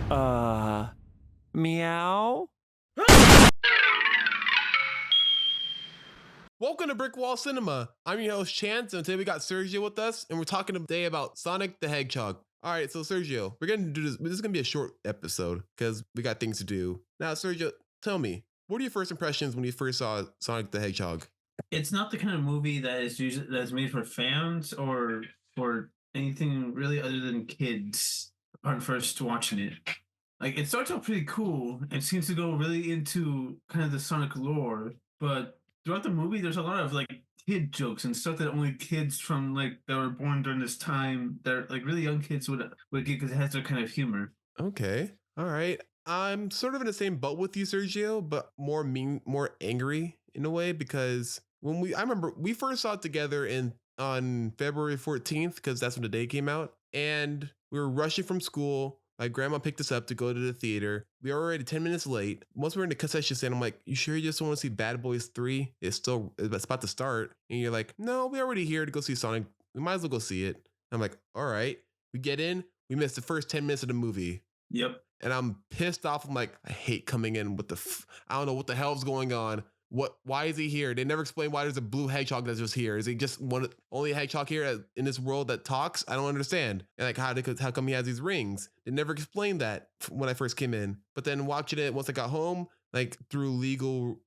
Meow? Welcome to Brick Wall Cinema. I'm your host Chance, and today we got Sergio with us, and we're talking today about Sonic the Hedgehog. All right, so Sergio, we're gonna do this. This is gonna be a short episode because we got things to do. Now, Sergio, tell me, what are your first impressions when you first saw Sonic the Hedgehog? It's not the kind of movie that is usually that's made for fans or for anything really other than kids upon first watching it. Like, it starts out pretty cool and seems to go really into kind of the Sonic lore, but throughout the movie there's a lot of like kid jokes and stuff that only kids from like that were born during this time, that are like really young kids would get, because it has their kind of humor. Okay, all right. I'm sort of in the same boat with you, Sergio, but more mean, more angry in a way, because I remember we first saw it together on February 14th, because that's when the day came out, and we were rushing from school. My grandma picked us up to go to the theater. We were already 10 minutes late. Once we were in the concession stand, I'm like, you sure you just want to see Bad Boys 3? It's about to start. And you're like, no, we're already here to go see Sonic. We might as well go see it. I'm like, all right. We get in. We missed the first 10 minutes of the movie. Yep. And I'm pissed off. I'm like, I hate coming in with I don't know what the hell's going on. Why is he here? They never explain why there's a blue hedgehog that's just here. Is he just only a hedgehog here in this world that talks? I don't understand. And like, how come he has these rings? They never explained that when I first came in. But then watching it once I got home, like through legal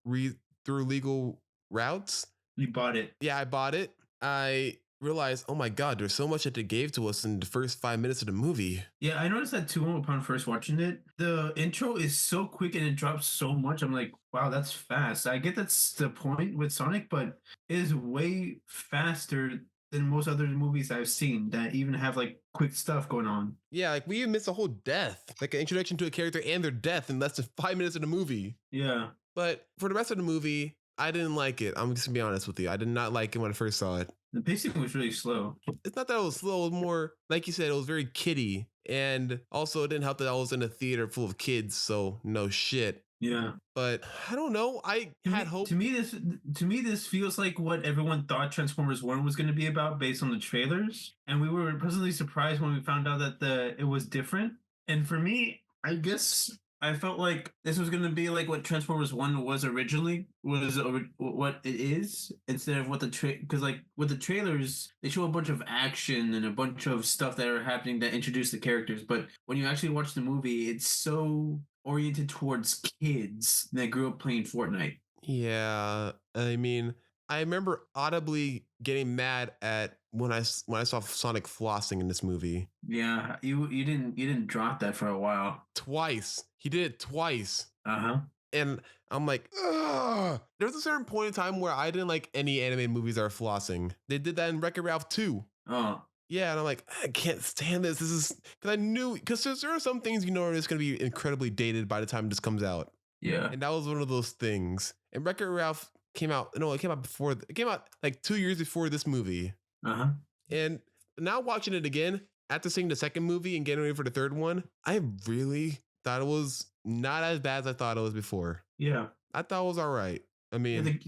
routes. You bought it. Yeah, I bought it. I realized, oh my God, there's so much that they gave to us in the first 5 minutes of the movie. Yeah, I noticed that too upon first watching it. The intro is so quick and it drops so much. I'm like, wow, that's fast. I get that's the point with Sonic, but it is way faster than most other movies I've seen that even have like quick stuff going on. Yeah, like we even missed a whole death, like an introduction to a character and their death in less than 5 minutes of the movie. Yeah. But for the rest of the movie, I didn't like it. I'm just gonna be honest with you. I did not like it when I first saw it. The pacing was really slow. It's not that it was slow. It was more, like you said, it was very kiddie. And also, it didn't help that I was in a theater full of kids, so no shit. Yeah. But I don't know. I had hope. To me, this feels like what everyone thought Transformers 1 was going to be about based on the trailers. And we were pleasantly surprised when we found out that it was different. And for me, I guess I felt like this was going to be like what Transformers 1 was originally, what it is, instead of what because like with the trailers, they show a bunch of action and a bunch of stuff that are happening that introduce the characters. But when you actually watch the movie, it's so oriented towards kids that grew up playing Fortnite. Yeah, I mean, I remember audibly getting mad at when I saw Sonic flossing in this movie. Yeah, you didn't drop that for a while. Twice. He did it twice. Uh-huh. And I'm like, ugh. There was a certain point in time where I didn't like any animated movies that are flossing. They did that in Wreck-It Ralph 2. Oh. Yeah, and I'm like, I can't stand this. This is because there are some things are just gonna be incredibly dated by the time this comes out. Yeah. And that was one of those things. And Wreck-It Ralph came out. No, it came out like 2 years before this movie. Uh-huh. And now watching it again after seeing the second movie and getting ready for the third one, I really thought it was not as bad as I thought it was before. Yeah. I thought it was all right. I mean,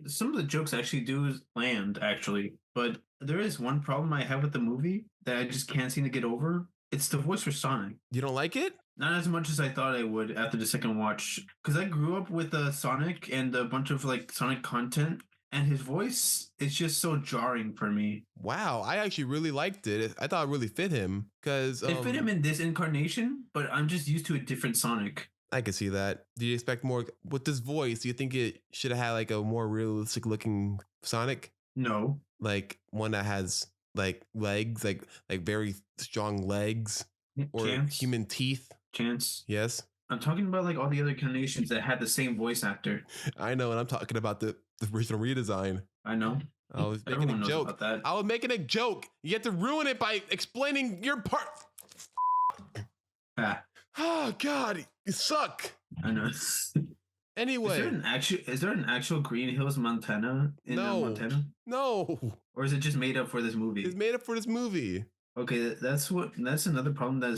some of the jokes actually do land, actually. But there is one problem I have with the movie that I just can't seem to get over. It's the voice for Sonic. You don't like it? Not as much as I thought I would after the second watch. Because I grew up with Sonic and a bunch of like Sonic content. And his voice is just so jarring for me. Wow, I actually really liked it. I thought it really fit him because it fit him in this incarnation, but I'm just used to a different Sonic. I can see that. Do you expect more with this voice? Do you think it should have had like a more realistic looking Sonic? No, like one that has like legs, like very strong legs, or human teeth. Chance. Yes. I'm talking about like all the other incarnations that had the same voice actor. I know, and I'm talking about the original redesign. I know. I was making a joke. I was making a joke. You have to ruin it by explaining your part. Oh God, you suck. I know. Anyway, is there an actual Green Hills, Montana in Montana? No. Or is it just made up for this movie? It's made up for this movie. Okay, that's another problem that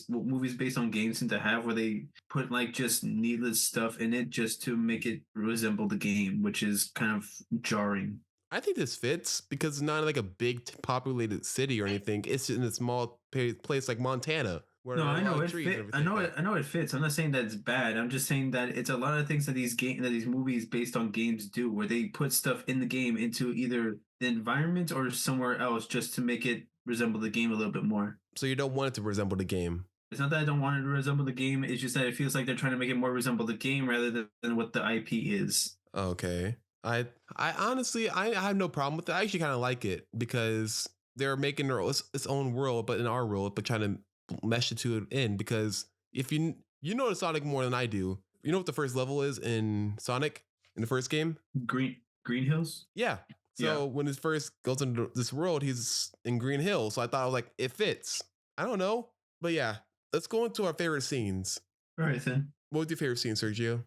movies based on games seem to have, where they put like just needless stuff in it just to make it resemble the game, which is kind of jarring. I think this fits because it's not like a big populated city or anything. It's in a small place like Montana where No, there are I a lot know of it trees and fit. everything like that. I know it fits. I'm not saying that it's bad. I'm just saying that it's a lot of things that these movies based on games do, where they put stuff in the game into either the environment or somewhere else just to make it resemble the game a little bit more. So you don't want it to resemble the game. It's not that I don't want it to resemble the game. It's just that it feels like they're trying to make it more resemble the game rather than what the IP is. Okay. I honestly I have no problem with it. I actually kind of like it because they're making its own world, but in our world, but trying to mesh it to it in. Because if you know the Sonic more than I do, you know what the first level is in Sonic in the first game? Green Hills. Yeah. So when he first goes into this world, he's in Green Hill. So I thought I was like, it fits. I don't know, but yeah. Let's go into our favorite scenes. All right then. What was your favorite scene, Sergio?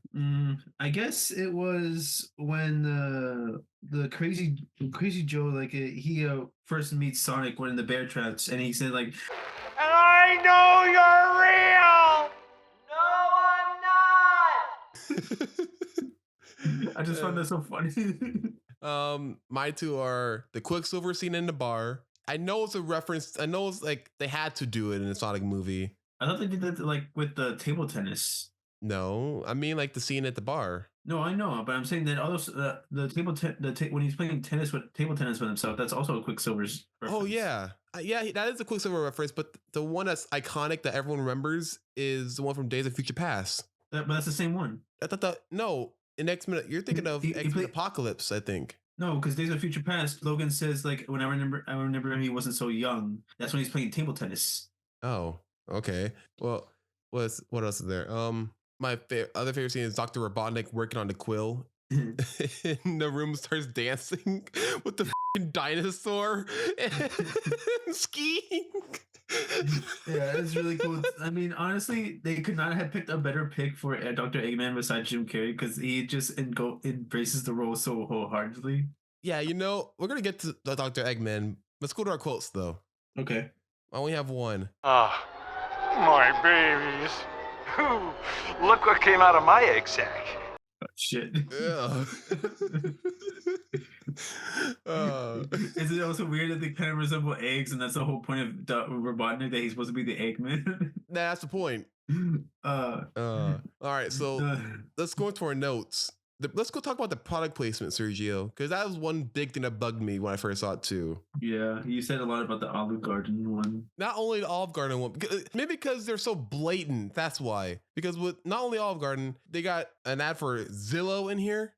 I guess it was when the crazy Joe he first meets Sonic when in the bear traps, and he said like, And I know you're real. No, I'm not. I just found that so funny. My two are the Quicksilver scene in the bar. I know it's a reference. I know it's like they had to do it in a Sonic movie. I thought they did that like with the table tennis. No, I mean like the scene at the bar. No, I know, but I'm saying that also when he's playing table tennis with himself, that's also a Quicksilver's reference. Oh yeah, yeah, that is a Quicksilver reference. But the one that's iconic that everyone remembers is the one from Days of Future Past. But that's the same one. I thought that no, in X-Men, you're thinking of X-Men Apocalypse, I think. No, because Days of Future Past, Logan says like when I remember him, he wasn't so young. That's when he's playing table tennis. Oh, okay. Well, what else is there? My other favorite scene is Dr. Robotnik working on the quill. And the room starts dancing with the dinosaur and skiing. Yeah, it's really cool. I mean, honestly, they could not have picked a better pick for Dr. Eggman besides Jim Carrey because he just embraces the role so wholeheartedly. Yeah, we're gonna get to Dr. Eggman. Let's go to our quotes though. Okay. I only have one. Ah, my babies. Look what came out of my egg sack. Oh, shit. Is it also weird that they kind of resemble eggs, and that's the whole point of Robotnik, that he's supposed to be the Eggman? That's the point. All right, so let's go into our notes. Let's go talk about the product placement, Sergio, because that was one big thing that bugged me when I first saw it too. Yeah, you said a lot about the Olive Garden one. Not only the Olive Garden one, maybe because they're so blatant. That's why. Because with not only Olive Garden, they got an ad for Zillow in here.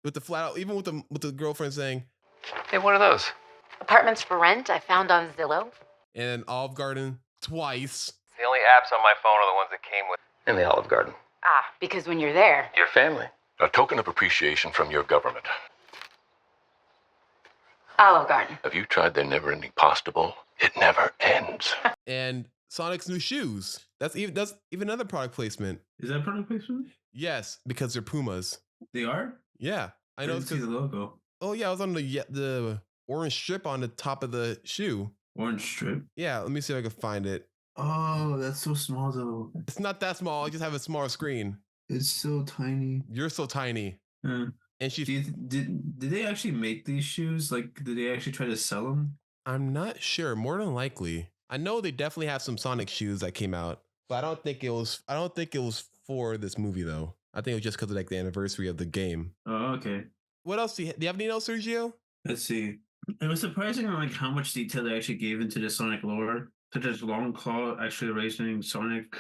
With the flat out, even with the girlfriend saying, "Hey, one of those apartments for rent I found on Zillow." And Olive Garden twice. The only apps on my phone are the ones that came with in the Olive Garden. Ah, because when you're there, Your family. A token of appreciation from your government. Olive Garden. Have you tried their never-ending pasta bowl? It never ends. And Sonic's new shoes. That's even another product placement. Is that product placement? Yes, because they're Pumas. They are? Yeah, I know. It's because the logo. Oh yeah, I was on the orange strip on the top of the shoe. Orange strip? Yeah, let me see if I can find it. Oh, that's so small though. It's not that small. I just have a smaller screen. It's so tiny. You're so tiny. And did they actually make these shoes? Like, did they actually try to sell them? I'm not sure. More than likely, I know they definitely have some Sonic shoes that came out, but I don't think it was for this movie though. I think it was just because of like the anniversary of the game. Oh, okay. What else do you have? Any else, Sergio? Let's see. It was surprising like how much detail they actually gave into the Sonic lore, such as Long Claw actually raising Sonic.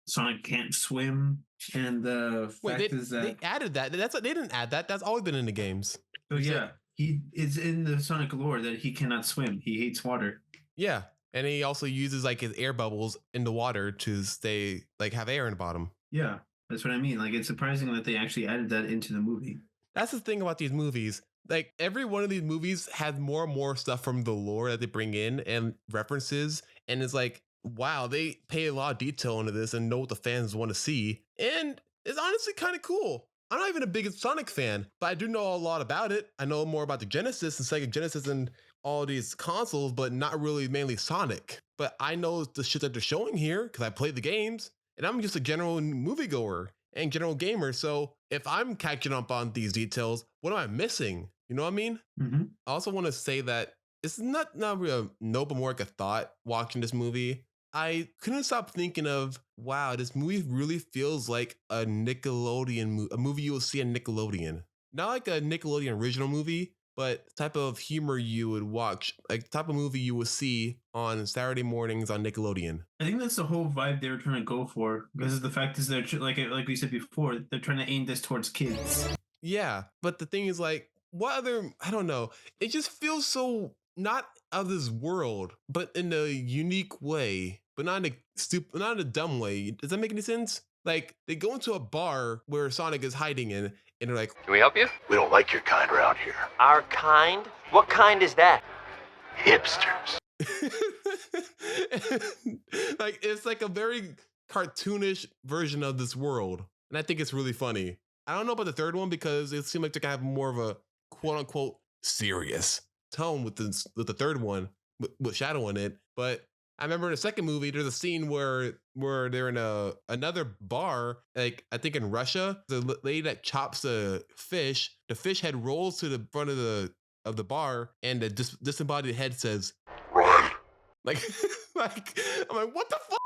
Sonic can't swim, and the fact is that they added that. They didn't add that. That's always been in the games. So yeah, he is in the Sonic lore that he cannot swim. He hates water. Yeah, and he also uses like his air bubbles in the water to stay have air in the bottom. Yeah, that's what I mean. Like, it's surprising that they actually added that into the movie. That's the thing about these movies. Like, every one of these movies has more and more stuff from the lore that they bring in and references, and it's like, wow, they pay a lot of detail into this and know what the fans want to see. And it's honestly kind of cool. I'm not even a big Sonic fan, but I do know a lot about it. I know more about the Genesis and Sega Genesis and all these consoles, but not really mainly Sonic. But I know the shit that they're showing here because I played the games, and I'm just a general moviegoer and general gamer. So if I'm catching up on these details, what am I missing? You know what I mean? Mm-hmm. I also want to say that it's not really a note, but more like a thought watching this movie. I couldn't stop thinking of, wow, this movie really feels like a Nickelodeon a movie you will see on Nickelodeon. Not like a Nickelodeon original movie, but the type of humor you would watch, like the type of movie you would see on Saturday mornings on Nickelodeon. I think that's the whole vibe they were trying to go for. Because the fact is, like we said before, they're trying to aim this towards kids. Yeah, but the thing is, like, what other? I don't know. It just feels so not of this world, but in a unique way, but not in not in a dumb way. Does that make any sense? Like, they go into a bar where Sonic is hiding in, and they're like, Can we help you? We don't like your kind around here. Our kind? What kind is that? Hipsters. like it's like a very cartoonish version of this world, and I think it's really funny. I don't know about the third one because it seemed like they have more of a quote unquote serious tone with the third one with Shadow in it. But I remember in the second movie, there's a scene where they're in another bar, like I think in Russia. The lady that chops the fish head rolls to the front of the bar, and the disembodied head says, Run. like, like I'm like, what the fuck?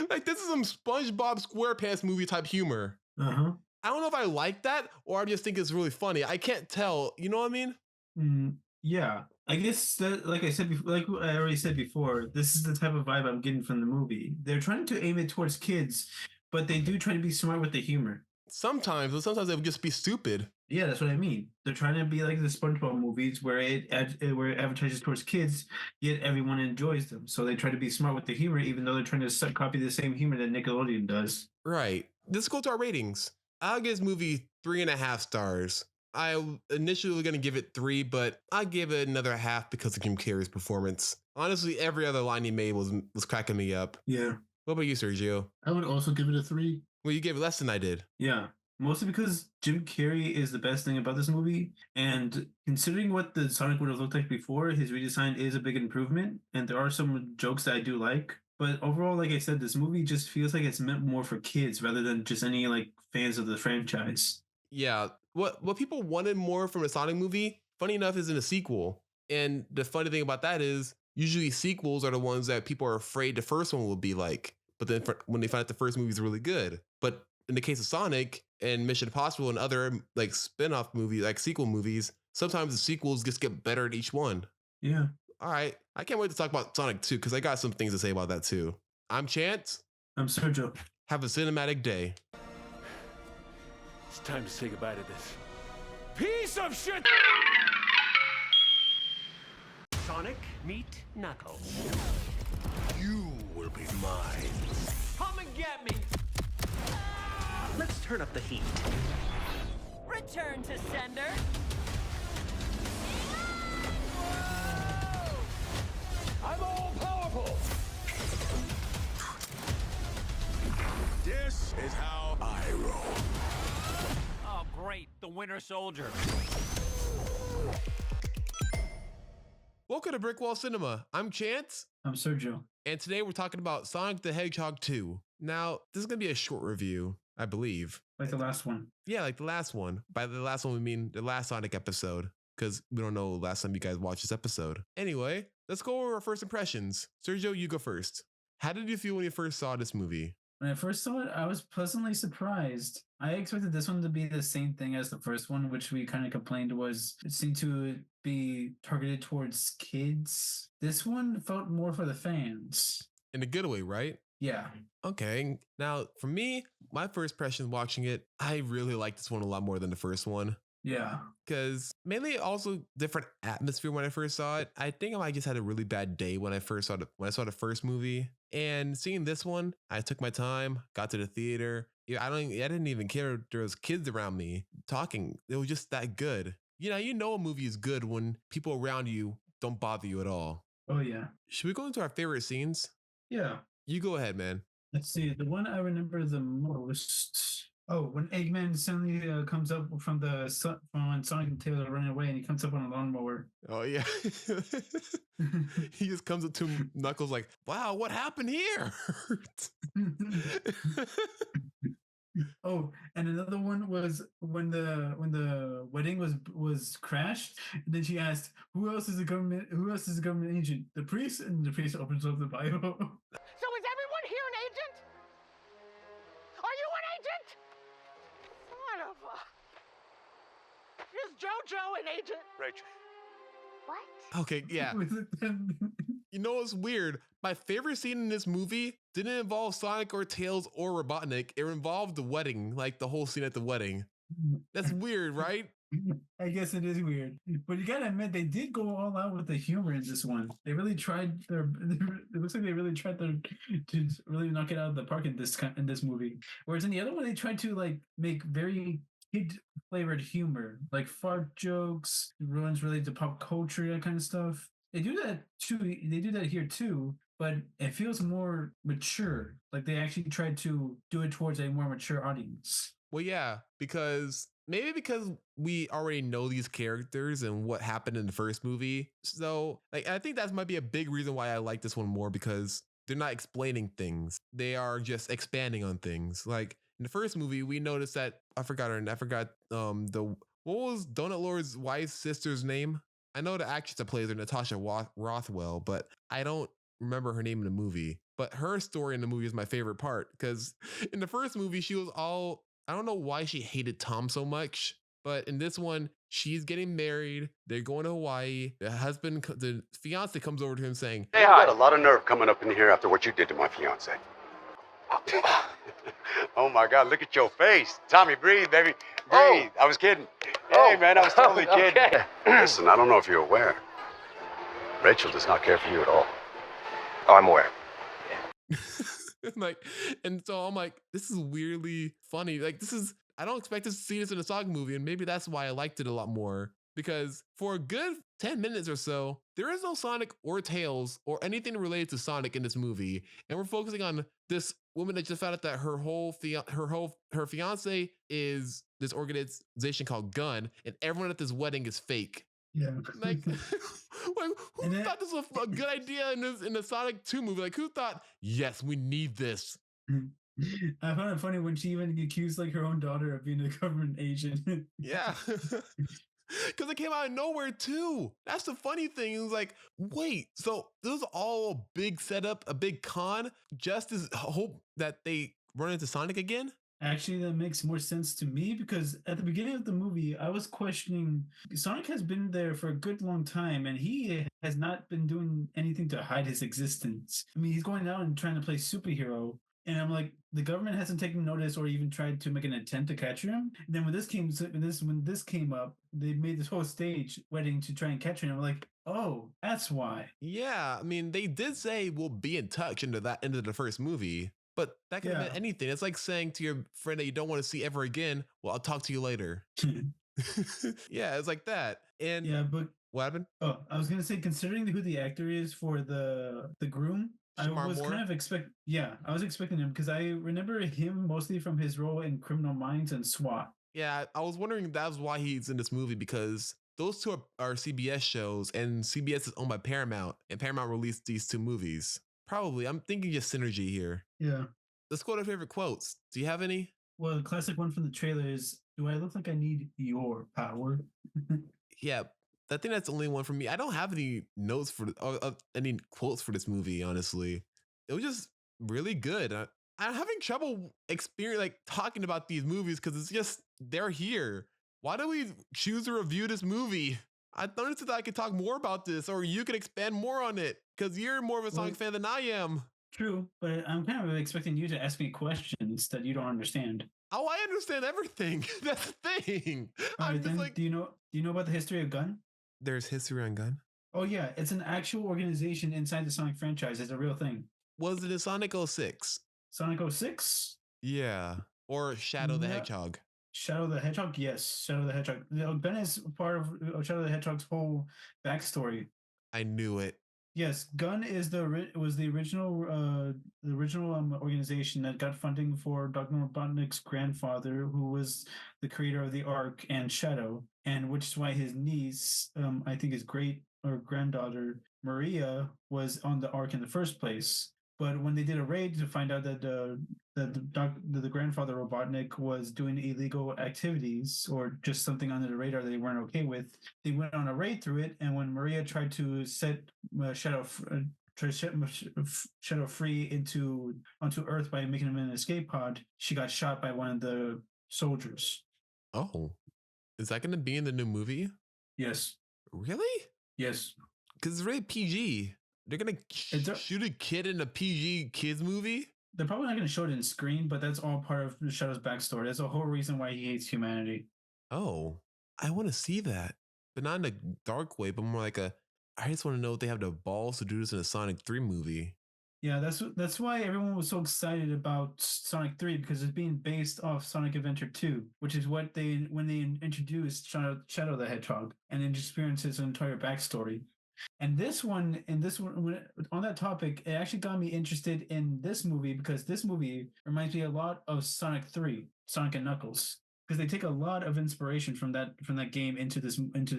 Like, this is some SpongeBob SquarePants movie type humor. Uh-huh. I don't know if I like that or I just think it's really funny. I can't tell. You know what I mean? Yeah. I guess that, like I already said before, this is the type of vibe I'm getting from the movie. They're trying to aim it towards kids, but they do try to be smart with the humor. Sometimes, but sometimes it would just be stupid. Yeah, that's what I mean. They're trying to be like the SpongeBob movies where it advertises towards kids, yet everyone enjoys them. So they try to be smart with the humor, even though they're trying to copy the same humor that Nickelodeon does. Right. Let's go to our ratings. I'll give this movie 3.5 stars. I initially was going to give it 3, but I gave it another half because of Jim Carrey's performance. Honestly, every other line he made was cracking me up. Yeah. What about you, Sergio? I would also give it a 3. Well, you gave it less than I did. Yeah. Mostly because Jim Carrey is the best thing about this movie. And considering what the Sonic would have looked like before, his redesign is a big improvement. And there are some jokes that I do like. But overall, like I said, this movie just feels like it's meant more for kids rather than just any like fans of the franchise. Yeah. What people wanted more from a Sonic movie, funny enough, is in a sequel. And the funny thing about that is usually sequels are the ones that people are afraid the first one will be like. But then when they find out the first movie is really good. But in the case of Sonic and Mission Impossible and other like spin-off movies, like sequel movies, sometimes the sequels just get better at each one. Yeah. All right. I can't wait to talk about Sonic 2 because I got some things to say about that too. I'm Chance. I'm Sergio. Have a cinematic day. It's time to say goodbye to this piece of shit! Sonic, meet Knuckles. You will be mine. Come and get me! Let's turn up the heat. Return to sender. I'm all powerful! This is how I roll. Oh, great, the Winter Soldier. Welcome to Brick Wall Cinema. I'm Chance. I'm Sergio. And today we're talking about Sonic the Hedgehog 2. Now, this is going to be a short review, I believe. Like the last one. Yeah, like the last one. By the last one, we mean the last Sonic episode, because we don't know last time you guys watched this episode. Anyway, let's go over our first impressions. Sergio, you go first. How did you feel when you first saw this movie? When I first saw it, I was pleasantly surprised. I expected this one to be the same thing as the first one, which we kind of complained was it seemed to be targeted towards kids. This one felt more for the fans. In a good way, right? Yeah. Okay. Now, for me, my first impression watching it, I really liked this one a lot more than the first one. Yeah. Because mainly also different atmosphere when I first saw it. I think I just had a really bad day when I saw the first movie. And seeing this one, I took my time, got to the theater. I didn't even care there was kids around me talking. It was just that good. You know a movie is good when people around you don't bother you at all. Oh, yeah. Should we go into our favorite scenes? Yeah. You go ahead, man. Let's see. The one I remember the most. Oh, when Eggman suddenly comes up from when Sonic and Tails are running away, and he comes up on a lawnmower. Oh yeah, he just comes up to Knuckles like, "Wow, what happened here?" Oh, and another one was when the wedding was crashed, and then she asked, "Who else is a government? Who else is a government agent? The priest." And the priest opens up the Bible. So is everyone here an agent? Are you an agent? Son of a... Is JoJo an agent? Rachel. What? Okay, yeah. With the- You know what's weird? My favorite scene in this movie didn't involve Sonic or Tails or Robotnik. It involved the wedding, like the whole scene at the wedding. That's weird, right? I guess it is weird, but you gotta admit they did go all out with the humor in this one. They really tried their. It looks like they really tried to really knock it out of the park in this movie. Whereas in the other one, they tried to like make very kid flavored humor, like fart jokes, runs related to pop culture, that kind of stuff. They do that too. They do that here too, but it feels more mature. Like they actually tried to do it towards a more mature audience. Well, yeah, because maybe because we already know these characters and what happened in the first movie. So, like, I think that might be a big reason why I like this one more because they're not explaining things. They are just expanding on things. Like in the first movie, we noticed that I forgot the what was Donut Lord's wife's sister's name? I know the actress that plays her, Natasha Rothwell, but I don't remember her name in the movie. But her story in the movie is my favorite part because in the first movie, she was all I don't know why she hated Tom so much, but in this one, she's getting married. They're going to Hawaii. The fiance comes over to him saying, Hey, you got a lot of nerve coming up in here after what you did to my fiance. Oh my God, look at your face. Tommy, breathe, baby. Breathe. I was kidding. Hey, man, I was totally kidding. Listen, I don't know if you're aware. Rachel does not care for you at all. Oh, I'm aware. like, and so I'm like, this is weirdly funny. Like, I don't expect to see this in a Sonic movie, and maybe that's why I liked it a lot more. Because for a good 10 minutes or so, there is no Sonic or Tails or anything related to Sonic in this movie, and we're focusing on this woman that just found out that her fiance is this organization called Gun, and everyone at this wedding is fake. Yeah. Like, who thought this was a good idea in the Sonic 2 movie? Like, who thought, yes, we need this? I found it funny when she even accused like her own daughter of being a government agent. Yeah. Because it came out of nowhere too. That's the funny thing. It was like, wait, so this was all a big setup, a big con, just as hope that they run into Sonic again? Actually, that makes more sense to me because at the beginning of the movie, I was questioning Sonic has been there for a good long time and he has not been doing anything to hide his existence. I mean, he's going out and trying to play superhero. And I'm like, the government hasn't taken notice or even tried to make an attempt to capture him. And then when this came up, they made this whole stage wedding to try and capture him. I'm like, oh, that's why. Yeah, I mean, they did say we'll be in touch into the first movie, but that could have meant anything. It's like saying to your friend that you don't want to see ever again, well, I'll talk to you later. Yeah, it's like that. And yeah, but what happened? Oh, I was gonna say, considering who the actor is for the groom, Shamar I was Moore? kind of I was expecting him because I remember him mostly from his role in Criminal Minds and SWAT. Yeah, I was wondering if that was why he's in this movie because those two are CBS shows and CBS is owned by Paramount and Paramount released these two movies. Probably. I'm thinking just synergy here. Yeah. Let's go to favorite quotes. Do you have any? Well, the classic one from the trailer is, "Do I look like I need your power?" Yeah, I think that's the only one for me. I don't have any notes any quotes for this movie, honestly. It was just really good. I'm having trouble talking about these movies because it's just, they're here. Why do we choose to review this movie? I noticed that I could talk more about this or you could expand more on it because you're more of a Sonic fan than I am. True, but I'm kind of expecting you to ask me questions that you don't understand. Oh, I understand everything. That's the thing. All I'm right, just then, like, do you know about the history of Gun? there's history on Gun. Oh yeah, it's an actual organization inside the Sonic franchise. It's a real thing. Was it in Sonic 06? Sonic 06? Yeah. Or Shadow the Yeah. Hedgehog. Shadow the Hedgehog? Yes, Shadow the Hedgehog. Gun is part of Shadow the Hedgehog's whole backstory. I knew it. Yes, Gun is the original organization that got funding for Dr. Robotnik's grandfather, who was the creator of the Ark and Shadow, and which is why his niece, I think his great or granddaughter Maria, was on the Ark in the first place. But when they did a raid to find out that the grandfather Robotnik was doing illegal activities or just something under the radar they weren't okay with, they went on a raid through it. And when Maria tried to set Shadow free onto Earth by making him an escape pod, she got shot by one of the soldiers. Oh, is that going to be in the new movie? Yes. Really? Yes. Because it's rated PG. They're going to shoot a kid in a PG kids movie? They're probably not going to show it in screen, but that's all part of Shadow's backstory. That's the whole reason why he hates humanity. Oh, I want to see that. But not in a dark way, but more like I just want to know if they have the balls to do this in a Sonic 3 movie. Yeah, that's why everyone was so excited about Sonic 3, because it's being based off Sonic Adventure 2, which is when they introduced Shadow the Hedgehog and then experienced his entire backstory. And this one, on that topic, it actually got me interested in this movie because this movie reminds me a lot of Sonic 3, Sonic and Knuckles, because they take a lot of inspiration from that game into this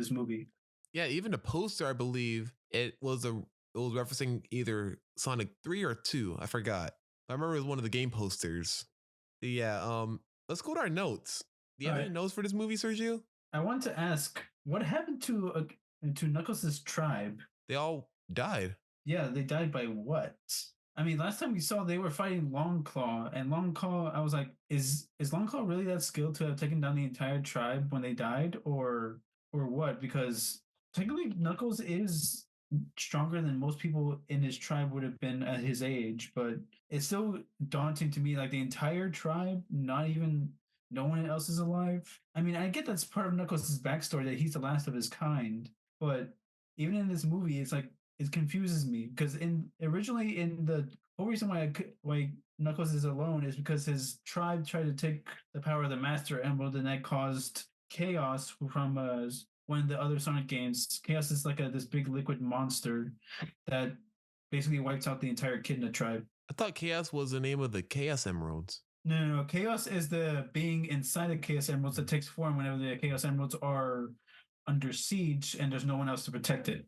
movie. Yeah, even the poster, I believe it was referencing either Sonic 3 or 2. I forgot. I remember it was one of the game posters. But yeah, let's go to our notes. Do you have any notes for this movie, Sergio? I want to ask, what happened to Knuckles' tribe? They all died. Yeah, they died by what? I mean, last time we saw they were fighting Longclaw, and Longclaw, I was like, is Longclaw really that skilled to have taken down the entire tribe when they died, or what? Because technically, Knuckles is stronger than most people in his tribe would have been at his age, but it's still daunting to me. Like the entire tribe, not even no one else is alive. I mean, I get that's part of Knuckles' backstory that he's the last of his kind, but even in this movie, it's like it confuses me because originally in the whole reason why Knuckles is alone is because his tribe tried to take the power of the Master Emerald, and that caused chaos from one of the other Sonic games. Chaos is like this big liquid monster that basically wipes out the entire Echidna tribe. I thought Chaos was the name of the Chaos Emeralds. No. Chaos is the being inside the Chaos Emeralds that takes form whenever the Chaos Emeralds are under siege and there's no one else to protect it.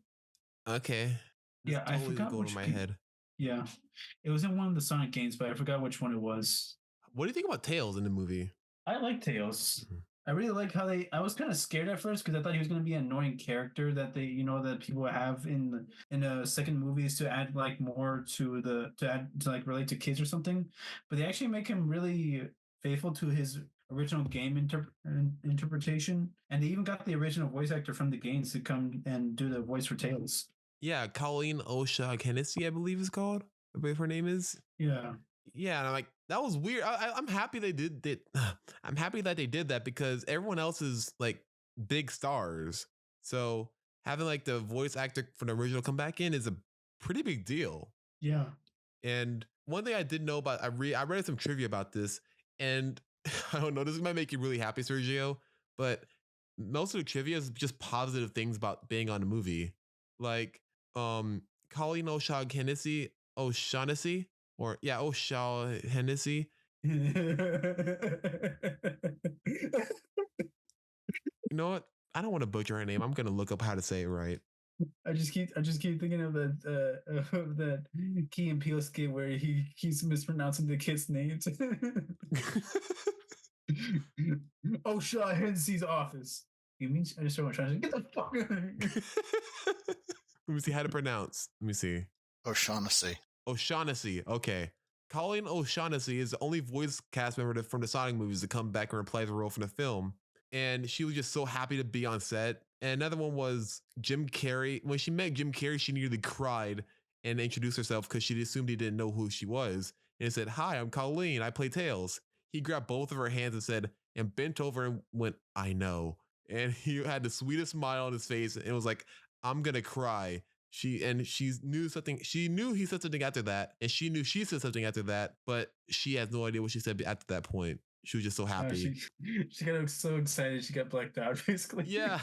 Okay. Yeah, I forgot going to my head. Yeah, it was in one of the Sonic games, but I forgot which one it was. What do you think about Tails in the movie? I like Tails. I really like how I was kind of scared at first because I thought he was going to be an annoying character that that people have in the second movies to add like more to like relate to kids or something. But they actually make him really faithful to his original game interpretation, and they even got the original voice actor from the games to come and do the voice for Tails. Yeah, Colleen O'Shaughnessy, I believe is called. I believe her name is. Yeah. Yeah, and I'm like, that was weird. I'm happy they did that. I'm happy that they did that because everyone else is like big stars. So having like the voice actor for the original come back in is a pretty big deal. Yeah. And one thing I didn't know about, I read some trivia about this, and I don't know, this might make you really happy, Sergio, but most of the trivia is just positive things about being on the movie. Like, Colleen O'Shaughnessy, O'Shaughnessy. You know what? I don't want to butcher her name. I'm gonna look up how to say it right. I just keep thinking of that Key and Peele skit where he keeps mispronouncing the kids' names. O'Shaughnessy's office. You mean I just started trying to get the fuck out of here. Let me see how to pronounce. Let me see. O'Shaughnessy. O'Shaughnessy. Okay. Colleen O'Shaughnessy is the only voice cast member from the Sonic movies to come back and reprise the role from the film. And she was just so happy to be on set. And another one was Jim Carrey. When she met Jim Carrey, she nearly cried and introduced herself because she assumed he didn't know who she was. And said, "Hi, I'm Colleen. I play Tails." He grabbed both of her hands and said, and bent over and went, "I know." And he had the sweetest smile on his face. And it was like, I'm going to cry. She knew something. She knew he said something after that. And she knew she said something after that. But she has no idea what she said after that point. She was just so happy. She got so excited she got blacked out, basically. Yeah.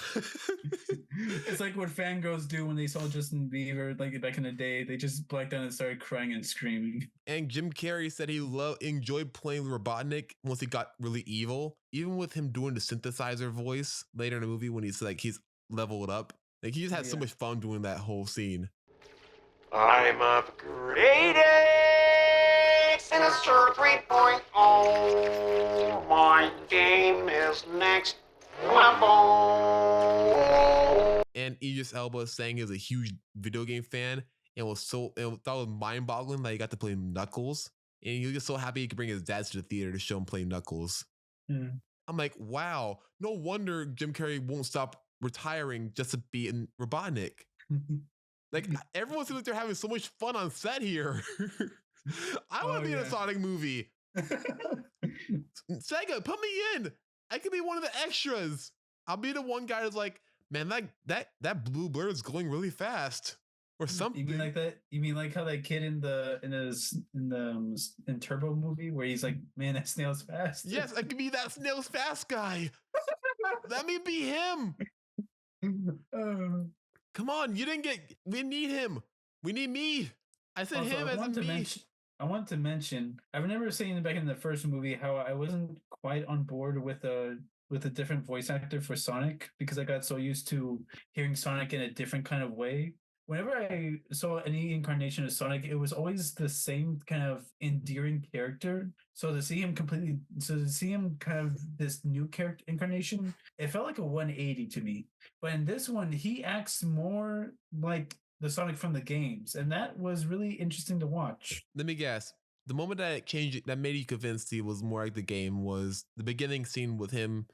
It's like what fangirls do when they saw Justin Bieber like back in the day. They just blacked out and started crying and screaming. And Jim Carrey said he enjoyed playing Robotnik once he got really evil. Even with him doing the synthesizer voice later in the movie when he's leveled up. Like he just had so much fun doing that whole scene. I'm upgraded! Sinister 3.0. My game is next level. And Idris Elba saying he was a huge video game fan and thought it was mind-boggling that he got to play Knuckles. And he was just so happy he could bring his dad to the theater to show him play Knuckles. Mm. I'm like, wow, no wonder Jim Carrey won't stop retiring just to be in Robotnik. Like, everyone seems like they're having so much fun on set here. I want to be in a Sonic movie. Sega, put me in. I could be one of the extras. I'll be the one guy that's like, man, that blue blur is going really fast, or something. You mean like that? You mean like how that kid in Turbo movie where he's like, man, that snail's fast. Yes, I could be that snail's fast guy. Let me be him. Come on, we need him. We need me. I said also, him as in me. I want to mention, I remember saying back in the first movie how I wasn't quite on board with a different voice actor for Sonic because I got so used to hearing Sonic in a different kind of way. Whenever I saw any incarnation of Sonic, it was always the same kind of endearing character. So to see him kind of this new character incarnation, it felt like a 180 to me. But in this one, he acts more like the Sonic from the games, and that was really interesting to watch. Let me guess. The moment that it changed, that made you convinced he was more like the game, was the beginning scene with him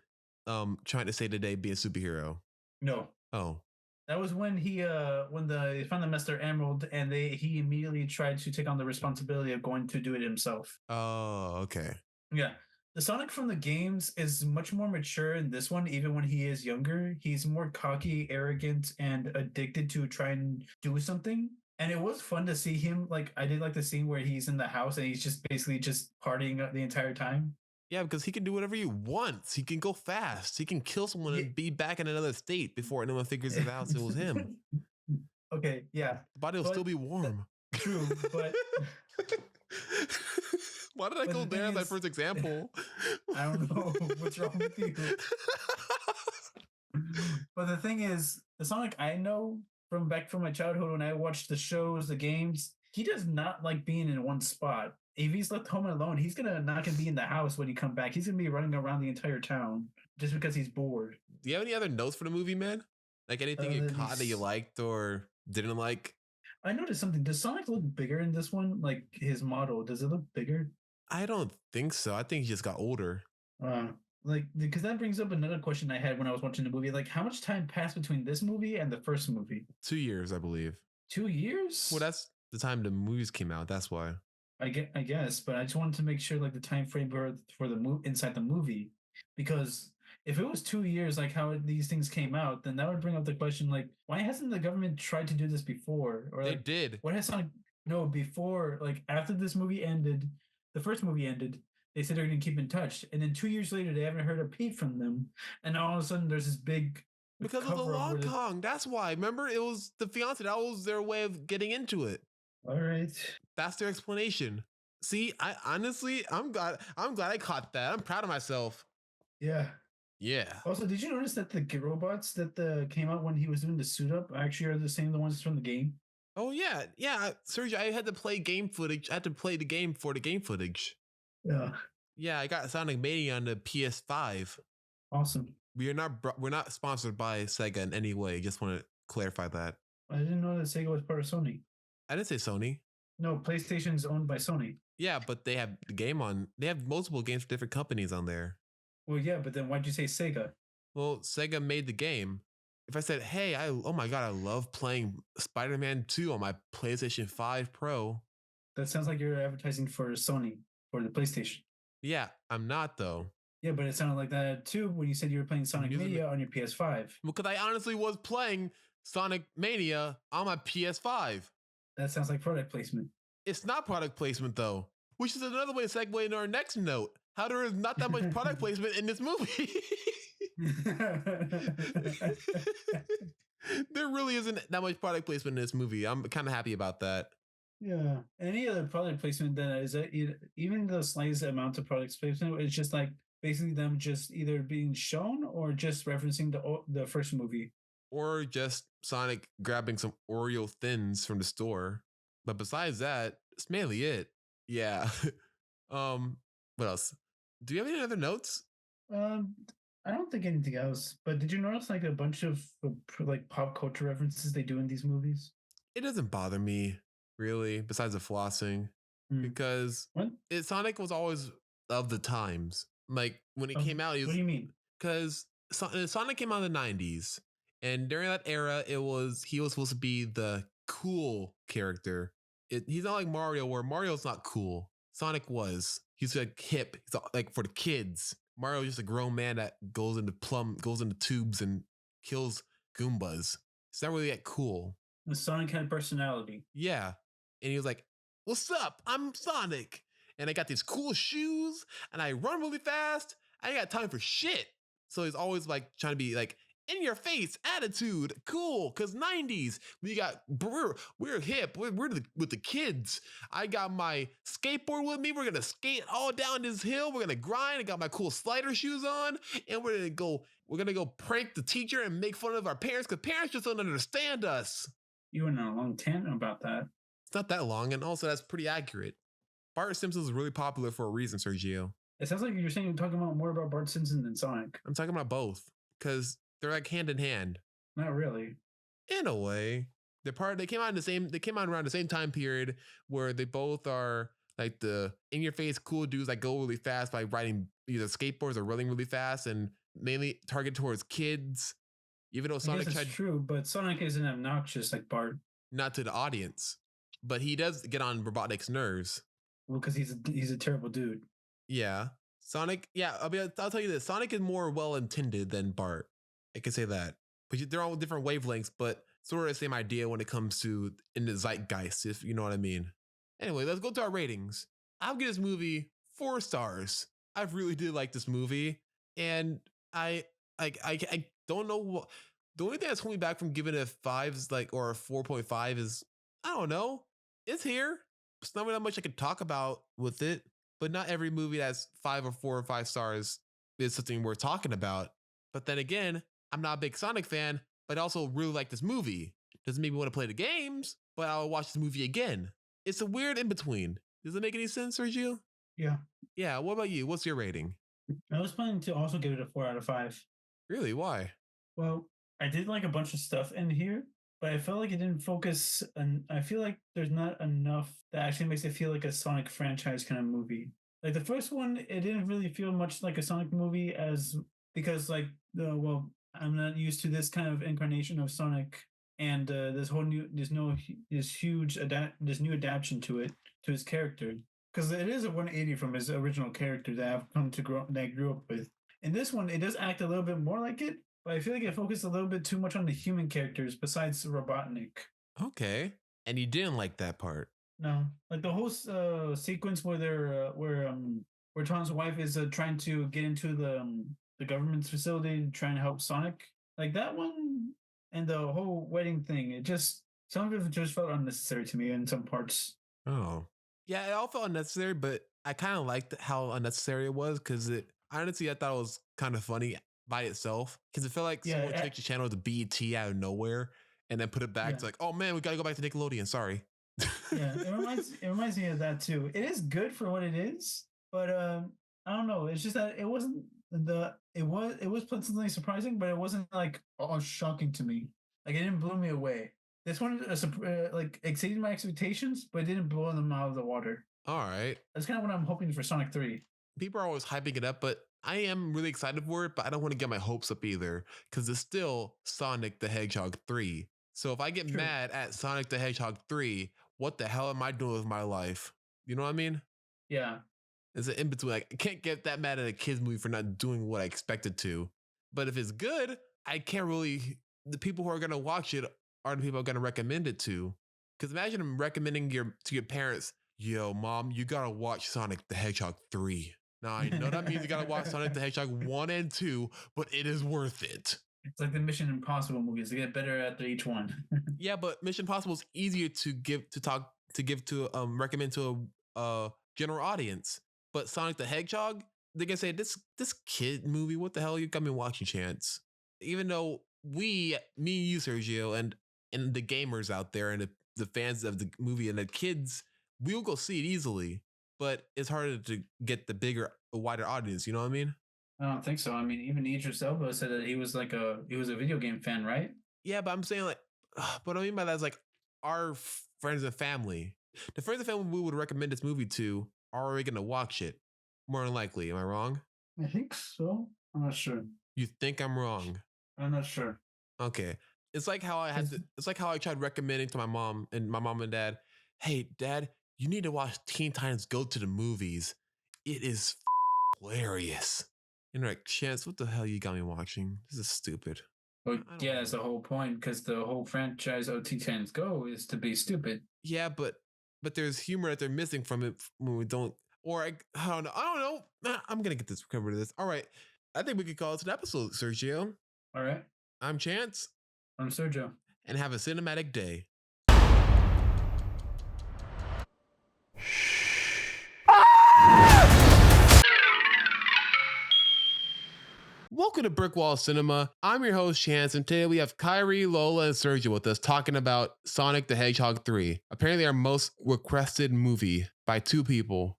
trying to save the day, be a superhero. No. Oh. That was when they found the Master Emerald, and he immediately tried to take on the responsibility of going to do it himself. Oh, okay. Yeah. The Sonic from the games is much more mature in this one, even when he is younger. He's more cocky, arrogant, and addicted to try and do something. And it was fun to see him. Like, I did like the scene where he's in the house and he's just basically just partying the entire time. Yeah, because he can do whatever he wants. He can go fast. He can kill someone and be back in another state before anyone figures it out it was him. Okay, yeah. The body will still be warm. True, but... Why did I go there as my first example? I don't know what's wrong with you. But the thing is, the Sonic I know from back from my childhood when I watched the shows, the games, he does not like being in one spot. If he's left home alone, he's not gonna be in the house when he come back. He's gonna be running around the entire town just because he's bored. Do you have any other notes for the movie, man? Like anything you caught that you liked or didn't like? I noticed something. Does Sonic look bigger in this one? Like his model, does it look bigger? I don't think so. I think he just got older. Because that brings up another question I had when I was watching the movie. Like, how much time passed between this movie and the first movie? 2 years, I believe. 2 years? Well, that's the time the movies came out. That's why. I guess, but I just wanted to make sure, like, the time frame for the inside the movie, because if it was 2 years, like how these things came out, then that would bring up the question, like, why hasn't the government tried to do this before? Or they did. What has Sonic? No, before, like, after this movie ended. The first movie ended, they said they're going to keep in touch. And then 2 years later, they haven't heard a peep from them. And all of a sudden, there's this big... Because of the Long Kong. That's why. Remember, it was the fiance. That was their way of getting into it. All right. That's their explanation. See, I'm glad I caught that. I'm proud of myself. Yeah. Yeah. Also, did you notice that the robots that came out when he was doing the suit up actually are the ones from the game? Oh, yeah. Yeah. Sergio, I had to play game footage. I had to play the game for the game footage. Yeah. Yeah, I got Sonic Mania on the PS5. Awesome. We're not sponsored by Sega in any way. Just want to clarify that. I didn't know that Sega was part of Sony. I didn't say Sony. No, PlayStation's owned by Sony. Yeah, but they have the game on. They have multiple games for different companies on there. Well, yeah, but then why'd you say Sega? Well, Sega made the game. If I said, hey, oh my God, I love playing Spider-Man 2 on my PlayStation 5 Pro. That sounds like you're advertising for Sony, for the PlayStation. Yeah, I'm not though. Yeah, but it sounded like that too when you said you were playing Sonic Mania on your PS5. Because I honestly was playing Sonic Mania on my PS5. That sounds like product placement. It's not product placement though, which is another way to segue into our next note. How there is not that much product placement in this movie. There really isn't that much product placement in this movie. I'm kind of happy about that. Yeah. Any other product placement then is that even the slightest amount of product placement, it's just like basically them just either being shown or just referencing the first movie. Or just Sonic grabbing some Oreo Thins from the store. But besides that, it's mainly it. Yeah. What else? Do you have any other notes? I don't think anything else. But did you notice like a bunch of like pop culture references they do in these movies? It doesn't bother me really, besides the flossing, because Sonic was always of the times. Like when it came out, what do you mean? Because Sonic came out in the 90s, and during that era, he was supposed to be the cool character. He's not like Mario, where Mario's not cool. Sonic was. He's like hip. He's like for the kids. Mario's just a grown man that goes into tubes and kills Goombas. It's not really that cool. The Sonic had personality. Yeah. And he was like, "What's up? I'm Sonic. And I got these cool shoes and I run really fast. I ain't got time for shit." So he's always like trying to be like in your face attitude, cool. Cause 90s, we're hip. We're with the kids. I got my skateboard with me. We're gonna skate all down this hill. We're gonna grind. I got my cool slider shoes on, and we're gonna go prank the teacher and make fun of our parents because parents just don't understand us. You went on a long tangent about that. It's not that long, and also that's pretty accurate. Bart Simpson is really popular for a reason, Sergio. It sounds like you're saying you're talking about more about Bart Simpson than Sonic. I'm talking about both because they're like hand in hand. Not really. In a way, they came out around the same time period where they both are like the in your face cool dudes that go really fast by riding either skateboards or running really fast, and mainly targeted towards kids. Even though Sonic tried, true, but Sonic isn't obnoxious like Bart. Not to the audience, but he does get on Robotnik's nerves. Well, because he's a terrible dude. Yeah, Sonic. Yeah, I'll tell you this: Sonic is more well intended than Bart. I can say that, but they're all different wavelengths, but sort of the same idea when it comes to in the zeitgeist, if you know what I mean. Anyway, let's go to our ratings. I'll give this movie 4 stars. I really did like this movie, and I don't know what the only thing that's holding me back from giving it a 5s or a 4.5 is I don't know. It's here. It's not really that much I could talk about with it, but not every movie that's 5 or 4 or 5 stars is something worth talking about. But then again, I'm not a big Sonic fan, but I also really like this movie. Doesn't make me want to play the games, but I'll watch this movie again. It's a weird in between. Does it make any sense, Sergio? Yeah. Yeah. What about you? What's your rating? I was planning to also give it a 4 out of 5. Really? Why? Well, I did like a bunch of stuff in here, but I felt like it didn't focus. And I feel like there's not enough that actually makes it feel like a Sonic franchise kind of movie. Like the first one, it didn't really feel much like a Sonic movie because like I'm not used to this kind of incarnation of Sonic, and this new adaptation to his character, because it is a 180 from his original character that I grew up with. In this one, it does act a little bit more like it, but I feel like it focused a little bit too much on the human characters besides Robotnik. Okay, and you didn't like that part? No, like the whole sequence where Tom's wife is trying to get into the government's facility to try and help Sonic, like that one, and the whole wedding thing. Some of it just felt unnecessary to me in some parts. Oh, yeah, it all felt unnecessary, but I kind of liked how unnecessary it was because honestly, I thought it was kind of funny by itself because it felt like someone took the channel to BET out of nowhere and then put it back to like, oh man, we gotta go back to Nickelodeon. Sorry. Yeah, it reminds me of that too. It is good for what it is, but I don't know. It's just that it wasn't it was pleasantly surprising, but it wasn't like all shocking to me. Like it didn't blow me away. This one like exceeded my expectations, but it didn't blow them out of the water. All right, that's kind of what I'm hoping for Sonic 3. People are always hyping it up, but I am really excited for it. But I don't want to get my hopes up either because it's still Sonic the Hedgehog 3. So if I get mad at Sonic the Hedgehog 3, what the hell am I doing with my life? You know what I mean? Yeah. It's an in between. Like, I can't get that mad at a kid's movie for not doing what I expected to. But if it's good, I can't really. The people who are going to watch it are the people I'm going to recommend it to. Because imagine I'm recommending to your parents, yo, mom, you got to watch Sonic the Hedgehog 3. Now, I know that means you got to watch Sonic the Hedgehog 1 and 2, but it is worth it. It's like the Mission Impossible movies. They get better after each one. Yeah, but Mission Impossible is easier to recommend to a general audience. But Sonic the Hedgehog, they can say this kid movie. What the hell you got me watching, Chance? Even though me and you, Sergio, and the gamers out there and the fans of the movie and the kids, we'll go see it easily. but it's harder to get the wider audience. You know what I mean? I don't think so. I mean, even Idris Elba said that he was a video game fan, right? Yeah, but I'm saying like, what I mean by that is like our friends and family. The friends and family we would recommend this movie to are already gonna watch it. More than likely, am I wrong? I think so. I'm not sure. You think I'm wrong? I'm not sure. Okay. It's like how I tried recommending to my mom and dad, hey, Dad, you need to watch Teen Titans Go to the Movies. It is hilarious. And they're like, Chance, what the hell you got me watching? This is stupid. But yeah, that's the whole point, because the whole franchise of Teen Titans Go is to be stupid. Yeah, but there's humor that they're missing from it when we don't. Or I don't know. I'm gonna get this covered. This. All right. I think we could call it an episode, Sergio. All right. I'm Chance. I'm Sergio. And have a cinematic day. Welcome to Brick Wall Cinema. I'm your host, Chance, and today we have Kyrie, Lola, and Sergio with us talking about Sonic the Hedgehog 3. Apparently our most requested movie by 2 people.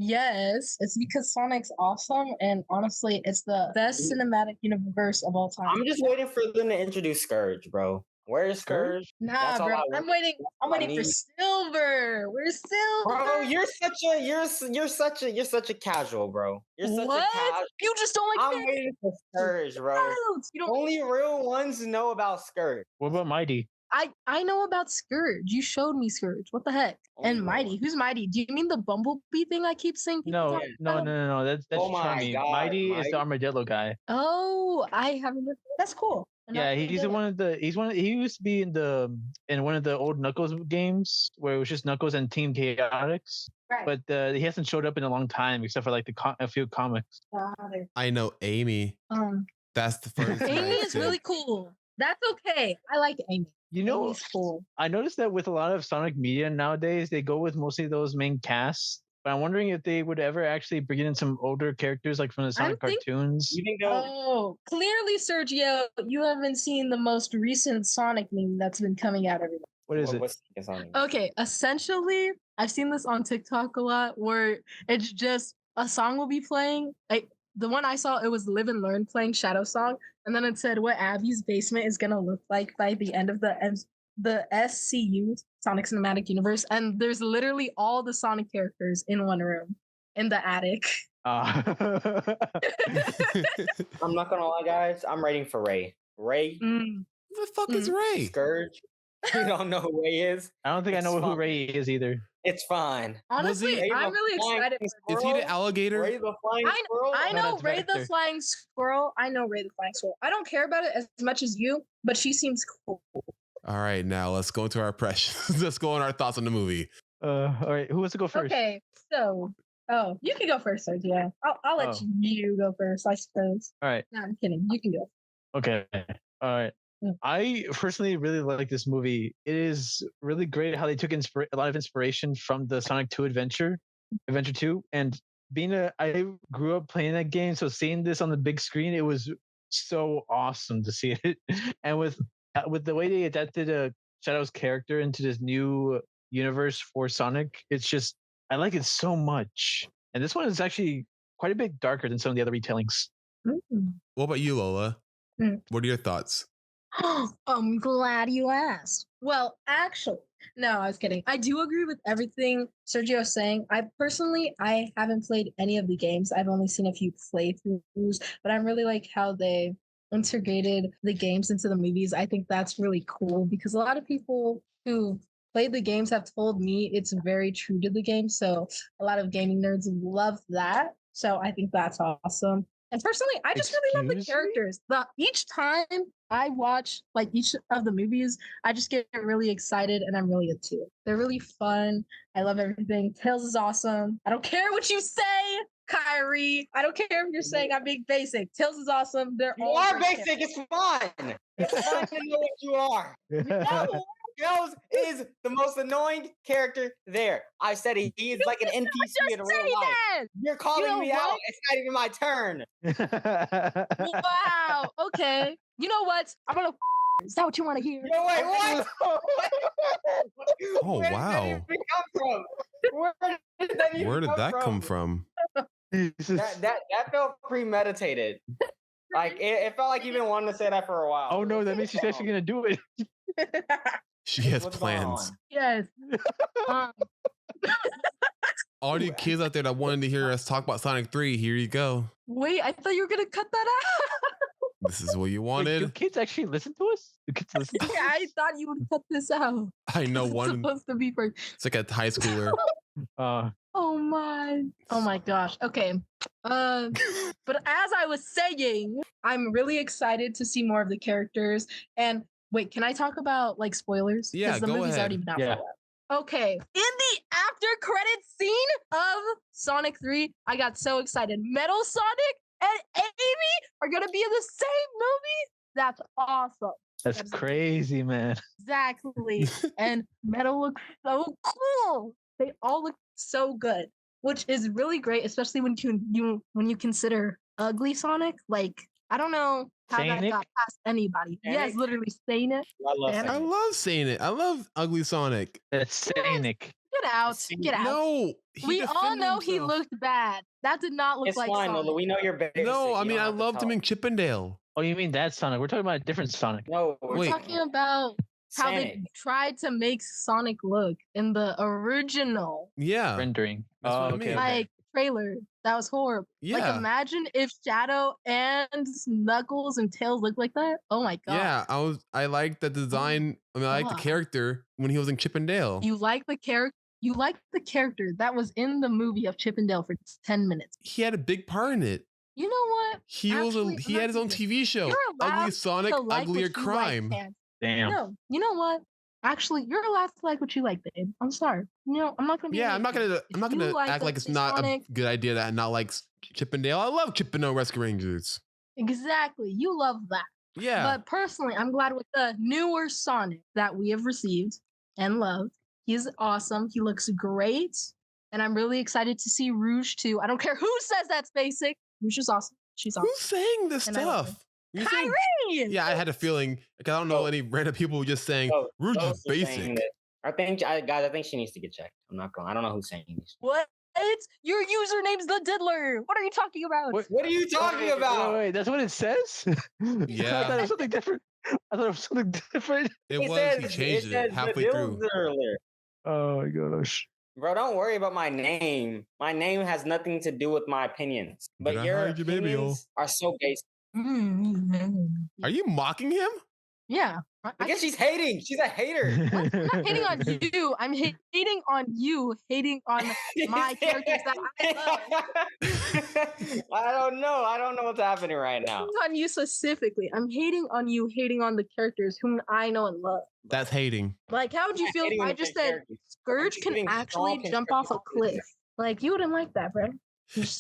Yes, it's because Sonic's awesome, and honestly, it's the best cinematic universe of all time. I'm just waiting for them to introduce Scourge, bro. Where's Scourge? Nah, bro. I'm waiting for Silver. Where's Silver? Bro, you're such a casual, bro. You're such what? a casual. You just don't like I'm waiting for Scourge, bro. Only real ones know about Scourge. What about Mighty? I know about Scourge. You showed me Scourge. What the heck? And Mighty. Who's Mighty? Do you mean the Bumblebee thing I keep saying? No. That's Charmy. Mighty is the armadillo guy. Oh, I haven't. That's cool. Yeah, he used to be in one of the old Knuckles games where it was just Knuckles and Team Chaotix. Right. But he hasn't showed up in a long time, except for like a few comics. I know Amy. That's the first. Amy is really cool. That's okay. I like Amy. You know, Amy's cool. I noticed that with a lot of Sonic media nowadays, they go with mostly those main casts. But I'm wondering if they would ever actually bring in some older characters, like from the Sonic cartoons. Oh, clearly, Sergio, you haven't seen the most recent Sonic meme that's been coming out everywhere. What is it? Okay, essentially, I've seen this on TikTok a lot, where it's just a song will be playing. Like the one I saw, it was Live and Learn playing Shadow Song, and then it said what Abby's basement is gonna look like by the end of the SCU, Sonic Cinematic Universe, and there's literally all the Sonic characters in one room in the attic. I'm not gonna lie, guys. I'm waiting for Ray. Ray? Who the fuck is Ray? Scourge? You don't know who Ray is? I don't think I know who Ray is either. It's fine. Honestly, I'm really excited. Is he the alligator? Ray the Flying Squirrel? I know Ray the Flying Squirrel. I know Ray the Flying Squirrel. I don't care about it as much as you, but she seems cool. All right, now let's go into our impressions. Let's go on our thoughts on the movie. All right, who wants to go first? Okay, so you can go first, Sergio. Yeah, I'll let you go first, I suppose. All right. No, I'm kidding. You can go. Okay. All right. I personally really like this movie. It is really great how they took a lot of inspiration from the Sonic 2 Adventure 2, and I grew up playing that game, so seeing this on the big screen, it was so awesome to see it. And with the way they adapted Shadow's character into this new universe for Sonic, it's just I like it so much. And this one is actually quite a bit darker than some of the other retellings. What about you, Lola? What are your thoughts? I'm glad you asked. Well, actually, no, I was kidding. I do agree with everything Sergio is saying. I haven't played any of the games. I've only seen a few playthroughs, but I really like how they integrated the games into the movies. I think that's really cool because a lot of people who played the games have told me it's very true to the game. So a lot of gaming nerds love that. So I think that's awesome. And personally, I just really love the characters. Each time I watch like each of the movies, I just get really excited and I'm really into it. They're really fun. I love everything. Tails is awesome. I don't care what you say, Kyrie. I don't care if you're saying I'm being basic. Tails is awesome. You are basic. It's fine. It's fine to know what you are. No. Tails is the most annoying character there. I said he is like an NPC in real life. That. You're calling me out. It's not even my turn. Wow. Okay. You know what? I'm gonna. Is that what you want to hear? No, wait, what? Oh, wow. Where did that even come from? Where did even Where did that come from? That felt premeditated. Like it felt like you've been wanting to say that for a while. Oh no, that means she's actually gonna do it. She has What's going plans. on? Yes. All you kids out there that wanted to hear us talk about Sonic 3, here you go. Wait, I thought you were gonna cut that out. This is what you Wait, wanted. do kids actually listen to us? Do kids listen to us? Yeah, I thought you would cut this out. I know It's one. supposed to be for. It's like a high schooler. Oh my gosh. Okay. But as I was saying, I'm really excited to see more of the characters. And wait, can I talk about like spoilers? Yeah, Because the go movie's ahead. already been out for a while. Okay. In the after credit scene of Sonic 3, I got so excited. Metal Sonic and Amy are gonna be in the same movie. That's awesome. That's crazy, man. Exactly. And Metal looks so cool. They all look so good, which is really great, especially when you consider ugly Sonic. Like, I don't know how that Sanic? got past anybody. Yes, Sanic? literally saying it. I love saying it. I love Ugly Sonic. That's Sanic. Get out. Get out. No, he We all defended know he himself. looked bad. That did not look It's like fine, Sonic. Lola. We know you're basic. No, I You mean don't I have to loved him tell. in Chippendale. Oh, you mean that Sonic? We're talking about a different Sonic. No, We're Wait. talking about how they Sonic. tried to make Sonic look in the original Yeah. Rendering. That's what I okay, mean. like trailer. That was horrible. Yeah. Like imagine if Shadow and Knuckles and Tails looked like that. Oh my god. Yeah, I liked the design. I mean, I liked the God. character when he was in Chippendale. You like the character. You like the character that was in the movie of Chippendale for 10 minutes. He had a big part in it. You know what? He Actually, he I'm had his own not TV show. You're allowed Ugly Sonic, to like Uglier what you Crime. Like, man. Damn. No, you know what? Actually, you're allowed to like what you like, babe. I'm sorry. No, I'm not gonna be. Yeah, I'm not gonna you like act like it's Ugly not Sonic- a good idea that I not like Chippendale. I love Chippendale Rescue Rangers. Exactly. You love that. Yeah. But personally, I'm glad with the newer Sonic that we have received and loved. He's awesome. He looks great. And I'm really excited to see Rouge too. I don't care who says that's basic. Rouge is awesome. She's awesome. Who's saying this And I love stuff? her. You're saying- Kyrie! yeah, I had a feeling. Like, I don't know any random people just saying Rouge is basic. I think, guys, I think she needs to get checked. I'm not going. I don't know who's saying these. What? Your username's the Diddler. What are you talking about? What are you talking about? Wait, that's what it says? Yeah. I thought it was something different. I thought it was something different. It was. He changed it halfway through. Oh my gosh. Bro, don't worry about my name. My name has nothing to do with my opinions. But Did I your hide your baby, opinions are so basic. Are you mocking him? Yeah. Because she's hating. She's a hater. I'm not hating on you. I'm hating on you. Hating on my characters that I love. I don't know. I don't know what's happening right now. Hating on you specifically. I'm hating on you. Hating on the characters whom I know and love. That's hating. Like, how would you feel if hating on I the just fake said characters. Scourge just can giving actually small jump off a characters. cliff? Like, you wouldn't like that, bro.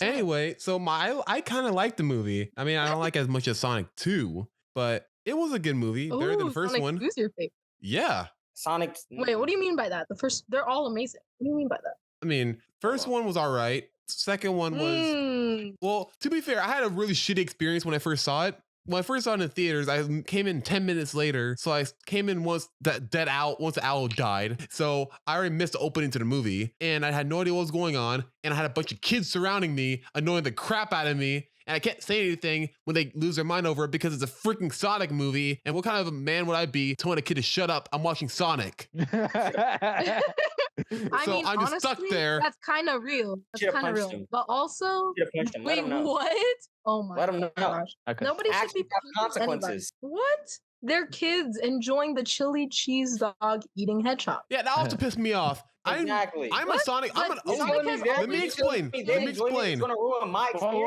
Anyway, so I kind of like the movie. I mean, I don't like as much as Sonic 2, but it was a good movie. Better than the first Sonic one. 2's your favorite. Yeah. Sonic. Wait, what do you mean by that? The first, they're all amazing. What do you mean by that? I mean, first one was all right. Second one was well. To be fair, I had a really shitty experience when I first saw it. When I first saw it in theaters, I came in 10 minutes later. So I came in once once the owl died. So I already missed the opening to the movie, and I had no idea what was going on. And I had a bunch of kids surrounding me, annoying the crap out of me. And I can't say anything when they lose their mind over it because it's a freaking Sonic movie. And what kind of a man would I be telling a kid to shut up? I'm watching Sonic. I So mean, I'm just honestly, stuck there. That's kind of real. Should've That's kind of punched real. him. But also, Should've punched him. Let wait, him know. what? Oh my Let him know. gosh. Okay. Nobody should Actions be have punching anybody. consequences. What? They're kids enjoying the chili cheese dog eating hedgehog. Yeah, that also pissed me off. Exactly. I'm a What? Sonic. I'm an But Sonic has Let me always- explain. Let me explain. It's gonna ruin my Whoa, experience.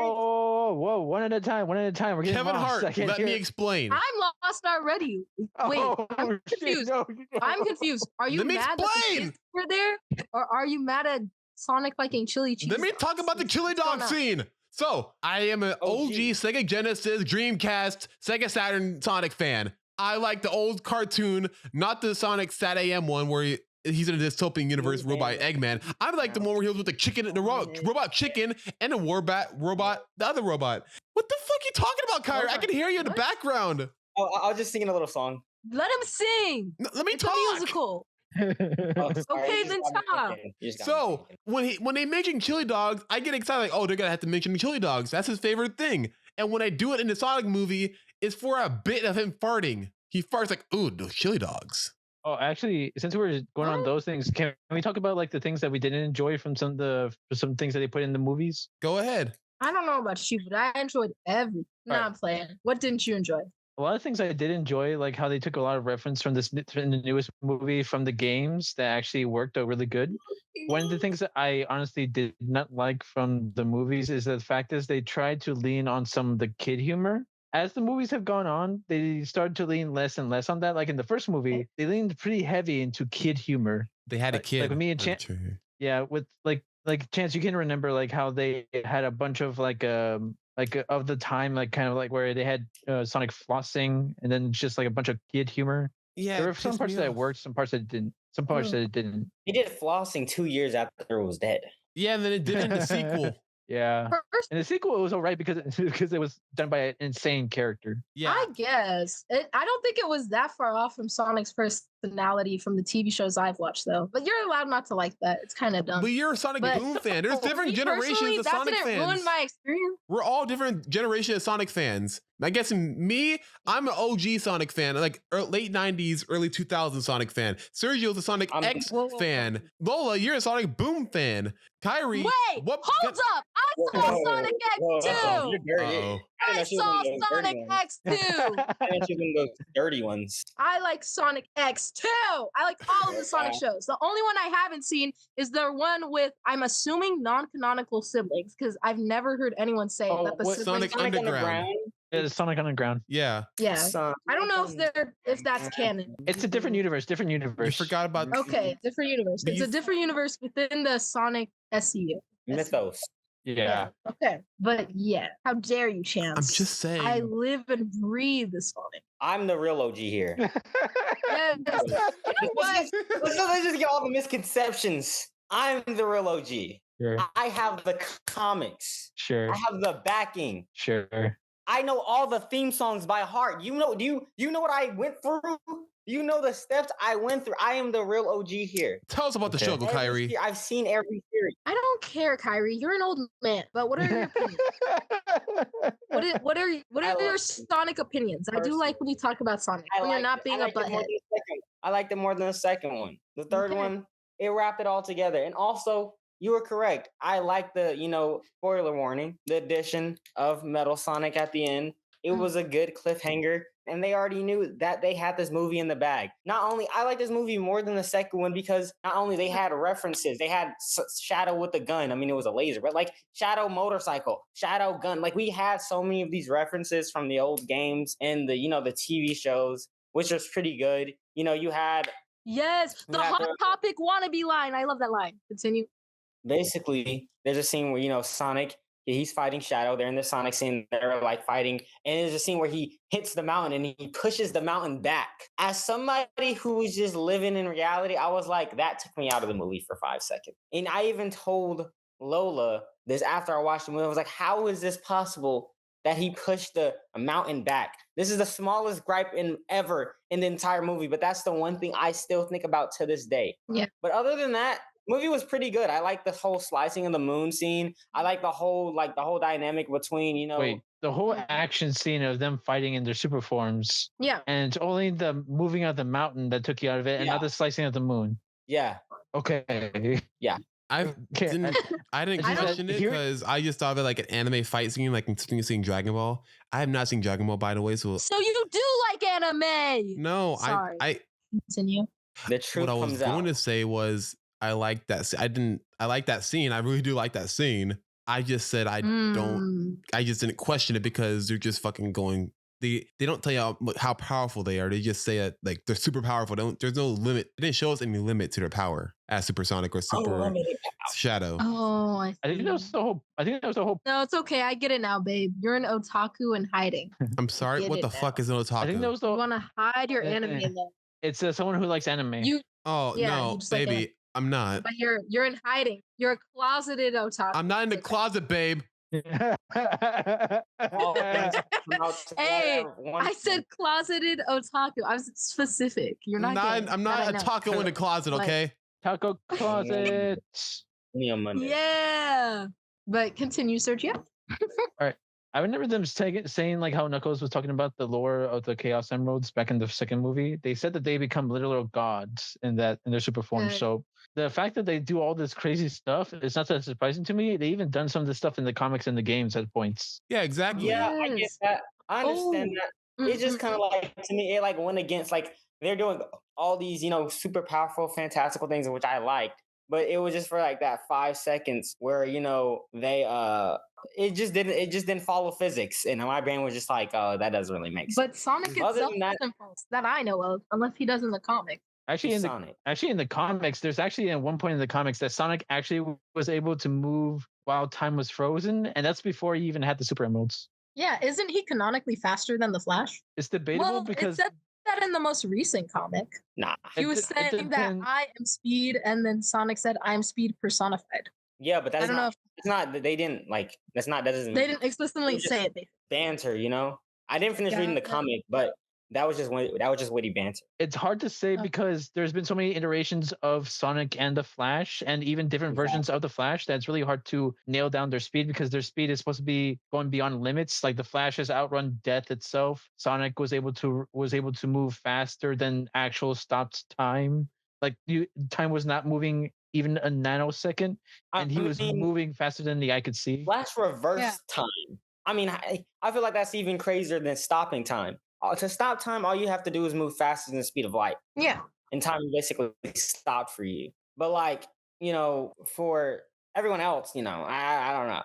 whoa, one at a time. One at a time. We're getting Kevin lost. Hart, I can't let hear me it. explain. I'm lost already. Wait, Oh, I'm shit, confused. no. I'm confused. Are you Let me mad that the explain. kids were there, or are you mad at Sonic liking chili cheese? Let me talk about the chili dog scene. So, I am an OG Sega Genesis, Dreamcast, Sega Saturn Sonic fan. I like the old cartoon, not the Sonic Sat AM one where he's in a dystopian universe, robot Eggman. I like the one where he was with the chicken, the robot chicken, and the robot, the other robot. What the fuck you talking about, Kyrie? I can hear you in the background. Oh, I was just singing a little song. Let him sing. Let me It's talk. a musical. Okay, then talk. So when they mention chili dogs, I get excited like, oh, they're gonna have to mention chili dogs. That's his favorite thing. And when I do it in the Sonic movie, it's for a bit of him farting. He farts like, ooh, those chili dogs. Oh, actually, since we're going on those things, can we talk about like the things that we didn't enjoy from some things that they put in the movies? Go ahead. I don't know about you, but I enjoyed everything. No, I'm playing. What didn't you enjoy? A lot of things I did enjoy, like how they took a lot of reference from from the newest movie from the games that actually worked out really good. One of the things that I honestly did not like from the movies is the fact is they tried to lean on some of the kid humor. As the movies have gone on, they started to lean less and less on that. Like in the first movie, they leaned pretty heavy into kid humor. They had a kid. Like with me and Chance. Yeah, with like Chance, you can remember like how they had a bunch of like of the time, like kind of like where they had Sonic flossing and then just like a bunch of kid humor. Yeah, there were some parts that worked, some parts that didn't. Some parts that it didn't. He did flossing 2 years after it was dead. Yeah, and then it did in the sequel. Yeah. In the sequel, it was all right because it was done by an insane character. Yeah. I guess. I don't think it was that far off from Sonic's personality from the TV shows I've watched, though. But you're allowed not to like that. It's kind of dumb. But you're a Sonic Boom fan. There's different generations of Sonic fans. That didn't ruin my experience. We're all different generations of Sonic fans. I guess me, I'm an OG Sonic fan, like late 90s, early 2000s Sonic fan. Sergio's a Sonic X fan. Lola, you're a Sonic Boom fan. Kyrie, wait, hold up! I saw Sonic X2. You're dirty. I saw Sonic X2. I she's one of those dirty ones. I like Sonic X2. I like all of the Sonic shows. The only one I haven't seen is the one with, I'm assuming, non-canonical siblings, because I've never heard anyone say that the siblings. Sonic Underground. Yeah, it's Sonic Underground. Yeah. Yeah. I don't know if that's canon. It's a different universe. Different universe. You forgot about. Okay, different universe. It's a different universe within the Sonic SCU. Mythos. Yeah. Okay. But yeah, how dare you, Chance? I'm just saying. I live and breathe this Sonic. I'm the real OG here. Yes. You know what? Let's just get all the misconceptions. I'm the real OG. Sure. I have the comics. Sure. I have the backing. Sure. I know all the theme songs by heart. You know, do you know what I went through? You know the steps I went through. I am the real OG here. Tell us about the struggle, Kyrie. I've seen every series. I don't care, Kyrie. You're an old man. But what are your opinions? what are your Sonic opinions? I do like when you talk about Sonic. When you're not being a butthead. I liked it more than the second one. The third one, it wrapped it all together. And also, you were correct. I like the, spoiler warning, the addition of Metal Sonic at the end. It was a good cliffhanger. And they already knew that they had this movie in the bag. Not only, I like this movie more than the second one because not only they had references, they had Shadow with the gun. I mean, it was a laser, but like Shadow motorcycle, Shadow gun. Like we had so many of these references from the old games and the TV shows, which was pretty good. You had... Yes, the Hot Topic wannabe line. I love that line. Continue. Basically, there's a scene where, Sonic, he's fighting Shadow. They're in the Sonic scene. They're like fighting. And there's a scene where he hits the mountain and he pushes the mountain back. As somebody who was just living in reality, I was like, that took me out of the movie for 5 seconds. And I even told Lola this after I watched the movie. I was like, how is this possible that he pushed the mountain back? This is the smallest gripe ever in the entire movie. But that's the one thing I still think about to this day. Yeah. But other than that, movie was pretty good. I like the whole slicing of the moon scene. I like the whole dynamic between, Wait, the whole action scene of them fighting in their super forms. Yeah. And it's only the moving of the mountain that took you out of it and not the slicing of the moon. Yeah. Okay. Yeah. I didn't question it because I just thought of it like an anime fight scene, like seeing Dragon Ball. I have not seen Dragon Ball, by the way. So you do like anime? No, sorry. I continue. The truth what I was going to say was I like that. I like that scene. I really do like that scene. I just said I just didn't question it because they're just fucking going. They don't tell you how powerful they are. They just say it like they're super powerful. There's no limit. They didn't show us any limit to their power as Supersonic or Super Shadow. Oh, I think that was the whole. No, it's okay. I get it now, babe. You're an otaku and hiding. I'm sorry. What the fuck is an otaku? I think that was the. You want to hide your anime though. It's someone who likes anime. No, baby. Like I'm not. But you're in hiding. You're a closeted otaku. I'm not in the closet, babe. Hey, I said closeted otaku. I was specific. You're not getting. I'm not a taco in the closet, okay? Taco closet. Yeah, but continue, Sergio. All right. I remember them saying like how Knuckles was talking about the lore of the Chaos Emeralds back in the second movie. They said that they become literal gods in their super form. So the fact that they do all this crazy stuff is not that surprising to me. They even done some of this stuff in the comics and the games at points. Yeah, exactly. Yeah, I get that. I understand that. It's just kind of like, to me, it like went against, like, they're doing all these, super powerful, fantastical things, which I liked. But it was just for like that 5 seconds where, they it just didn't follow physics. And my brain was just like, oh, that doesn't really make sense. But Sonic itself doesn't false that I know of, unless he does in the comic. Actually, in the comics, there's actually at one point in the comics that Sonic actually was able to move while time was frozen, and that's before he even had the Super Emeralds. Yeah, isn't he canonically faster than the Flash? It's debatable because it said that in the most recent comic. Nah, he was saying that I am Speed, and then Sonic said I am Speed personified. Yeah, but that's not. It's not. They didn't like. That's not. That doesn't. They didn't explicitly say it. Banter, I didn't finish reading the comic, but that was just witty banter. It's hard to say because there's been so many iterations of Sonic and the Flash, and even different versions of the Flash, that it's really hard to nail down their speed because their speed is supposed to be going beyond limits. Like the Flash has outrun death itself. Sonic was able to move faster than actual stopped time. Like time was not moving even a nanosecond, and he was moving faster than the eye could see. Flash reverse time. I mean, I feel like that's even crazier than stopping time. To stop time, all you have to do is move faster than the speed of light. Yeah. And time basically stopped for you. But like, for everyone else, I don't know.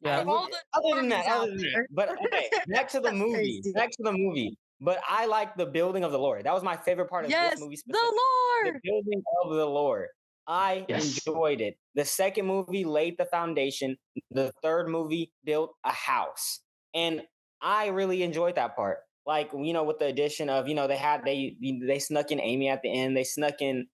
Yeah. Other than that. But okay, back to the movie. But I like the building of the lore. That was my favorite part of this movie. The lore. The building of the lore. I enjoyed it. The second movie laid the foundation. The third movie built a house. And I really enjoyed that part. Like, with the addition of, they snuck in Amy at the end. They snuck in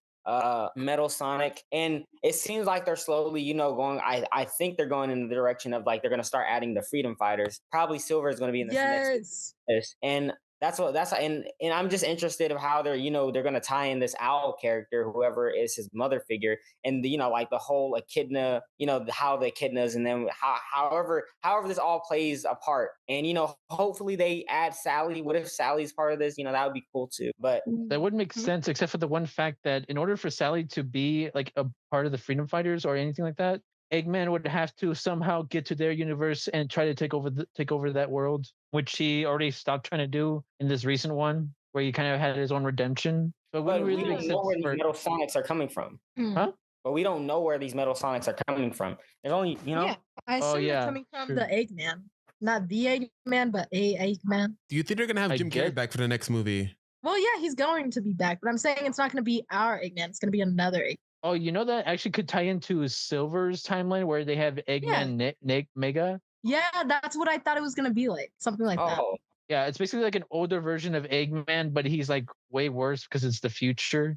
Metal Sonic. And it seems like they're slowly, going, I think they're going in the direction of, like, they're going to start adding the Freedom Fighters. Probably Silver is going to be in this next. And and I'm just interested of how they're going to tie in this Owl character, whoever is his mother figure, and like the whole echidna, how the echidnas, and then however this all plays a part. And hopefully they add Sally. What if Sally's part of this? That would be cool too. But that wouldn't make sense, except for the one fact that in order for Sally to be like a part of the Freedom Fighters or anything like that, Eggman would have to somehow get to their universe and try to take over that world, which he already stopped trying to do in this recent one, where he kind of had his own redemption. So but we don't know where these Metal Sonics are coming from. Huh? But we don't know where these Metal Sonics are coming from. There's only, Yeah, I assume they're coming from the Eggman. Not the Eggman, but a Eggman. Do you think they're going to have Jim Carrey back for the next movie? Well, yeah, he's going to be back, but I'm saying it's not going to be our Eggman. It's going to be another Eggman. Oh, that actually could tie into Silver's timeline where they have Eggman Mega. Yeah, that's what I thought it was going to be like. Something like that. Yeah, it's basically like an older version of Eggman, but he's like way worse because it's the future.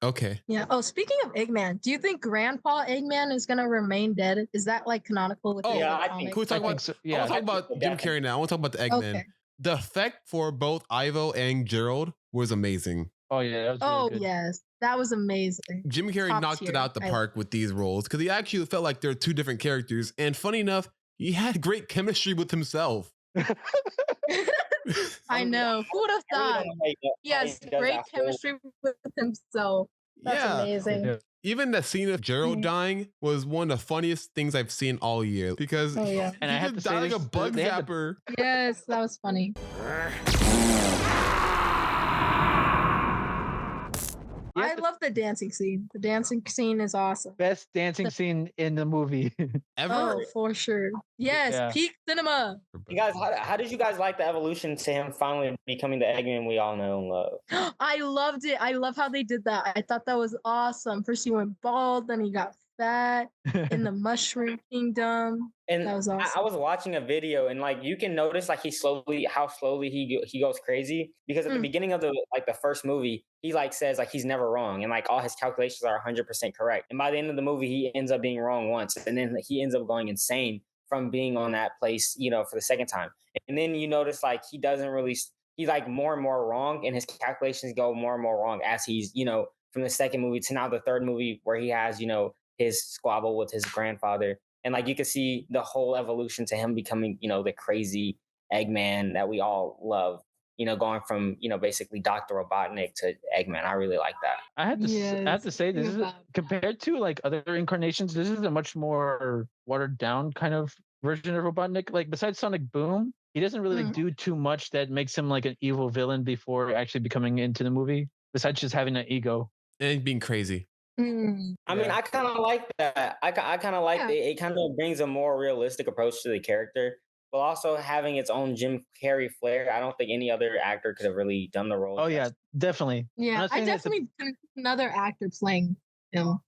Okay. Yeah. Oh, speaking of Eggman, do you think Grandpa Eggman is going to remain dead? Is that like canonical with the I think. Can we talk about? So. Yeah. I want to talk about Jim Carrey now. I want to talk about the Eggman. Okay. The effect for both Ivo and Gerald was amazing. Oh yeah. That was really good. Yes. That was amazing. Jim Carrey knocked it out the park with these roles because he actually felt like they're two different characters. And funny enough, he had great chemistry with himself. I know. Who would have thought? He has great chemistry with himself. That's amazing. Yeah. Even the scene of Gerald dying was one of the funniest things I've seen all year because and I have to say, like a bug zapper. Yes, that was funny. I love the dancing scene. The dancing scene is awesome. Best dancing scene in the movie ever. Oh, for sure. Yes, peak cinema. You guys, how did you guys like the evolution to him finally becoming the Eggman we all know and love? I loved it. I love how they did that. I thought that was awesome. First he went bald, then he got fat in the Mushroom Kingdom. And that was awesome. I was watching a video, and like you can notice like how slowly he goes crazy, because at the beginning of the first movie, he like says like he's never wrong, and like all his calculations are 100% correct. And by the end of the movie, he ends up being wrong once, and then he ends up going insane. from being on that place, for the second time. And then you notice like he doesn't really, he's like more and more wrong, and his calculations go more and more wrong as he's, from the second movie to now the third movie where he has, his squabble with his grandfather. And like you can see the whole evolution to him becoming, the crazy Eggman that we all love, going from, basically Dr. Robotnik to Eggman. I really like that. I have to say, this is compared to like other incarnations, this is a much more watered down kind of version of Robotnik. Like besides Sonic Boom, he doesn't really do too much that makes him like an evil villain before actually becoming into the movie, besides just having an ego and being crazy. I mean, I kind of like that. I kind of like it. It kind of brings a more realistic approach to the character, but also having its own Jim Carrey flair. I don't think any other actor could have really done the role. Oh yeah, definitely. Yeah, I definitely think another actor playing him.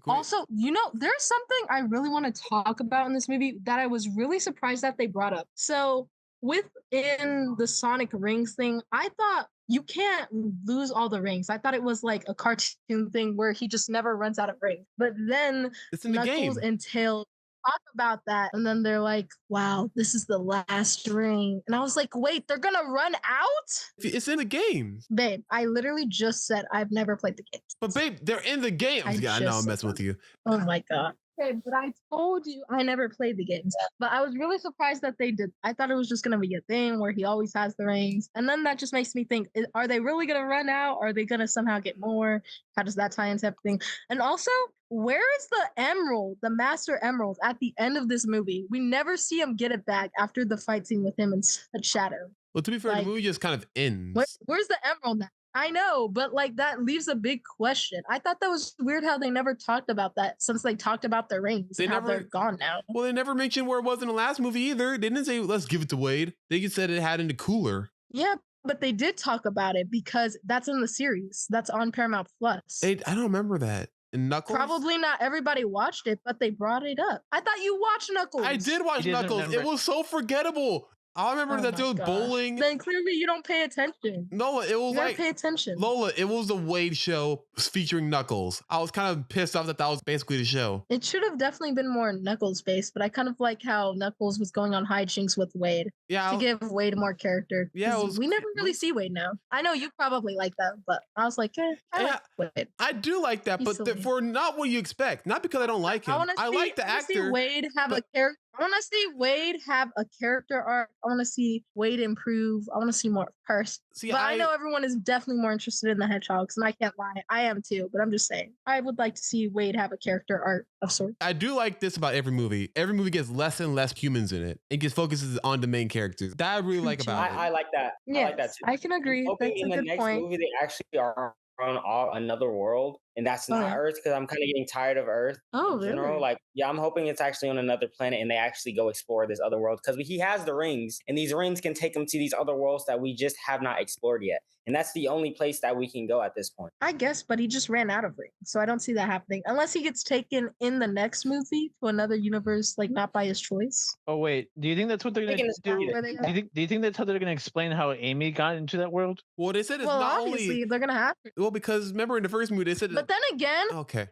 Also, there's something I really want to talk about in this movie that I was really surprised that they brought up. So within the Sonic rings thing, I thought you can't lose all the rings. I thought it was like a cartoon thing where he just never runs out of rings. But then it's in the Knuckles game. and Tails talk about that, and then they're like, wow, this is the last ring. And I was like, wait, they're gonna run out? It's in the game. Babe, I literally just said I've never played the game. But babe, they're in the game. I know I'm messing with you. Oh my god. Okay, but I told you I never played the games. But I was really surprised that they did. I thought it was just going to be a thing where he always has the rings. And then that just makes me think, are they really going to run out? Are they going to somehow get more? How does that tie into everything? And also, where is the emerald, the Master Emerald, at the end of this movie? We never see him get it back after the fight scene with him and Shadow. Well, to be fair, the movie just kind of ends. Where's the emerald now? I know, but like that leaves a big question. I thought that was weird how they never talked about that since they talked about the rings and how they're gone now. Well, they never mentioned where it was in the last movie either. They didn't say, let's give it to Wade. They just said it had in the cooler. Yeah, but they did talk about it because that's in the series. That's on Paramount Plus. I don't remember that. And Knuckles? Probably not everybody watched it, but they brought it up. I thought you watched Knuckles. I did watch Knuckles. It was so forgettable. I remember that there was bowling. Then clearly you don't pay attention. No, it was like pay attention. Lola, it was the Wade show featuring Knuckles. I was kind of pissed off that was basically the show. It should have definitely been more Knuckles based, but I kind of like how Knuckles was going on hijinks with Wade. Yeah, to give Wade more character. Yeah, we never really see Wade now. I know you probably like that, but I was like, I like Wade. I do like that, but for not what you expect. Not because I don't like him. I like the actor. See Wade have a character. I want to see Wade have a character arc. I want to see Wade improve. I want to see more person. But I know everyone is definitely more interested in the Hedgehogs, and I can't lie. I am too, but I'm just saying. I would like to see Wade have a character arc of sorts. I do like this about every movie. Every movie gets less and less humans in it. It just focuses on the main characters. That I really like about it. I like that. Yeah, I like that too. I can agree. That's in a the good next point. movie, they actually are on another world, and that's not Earth, because I'm kind of getting tired of Earth in general. Really? Like, yeah, I'm hoping it's actually on another planet and they actually go explore this other world, because he has the rings, and these rings can take him to these other worlds that we just have not explored yet. And that's the only place that we can go at this point. I guess, but he just ran out of rings, so I don't see that happening unless he gets taken in the next movie to another universe, like not by his choice. Oh wait, do you think that's what they're gonna do? Do you think that's how they're gonna explain how Amy got into that world? Well, they said it's Well, not obviously only. they're gonna have to. Well, because remember in the first movie they said. But then again, okay.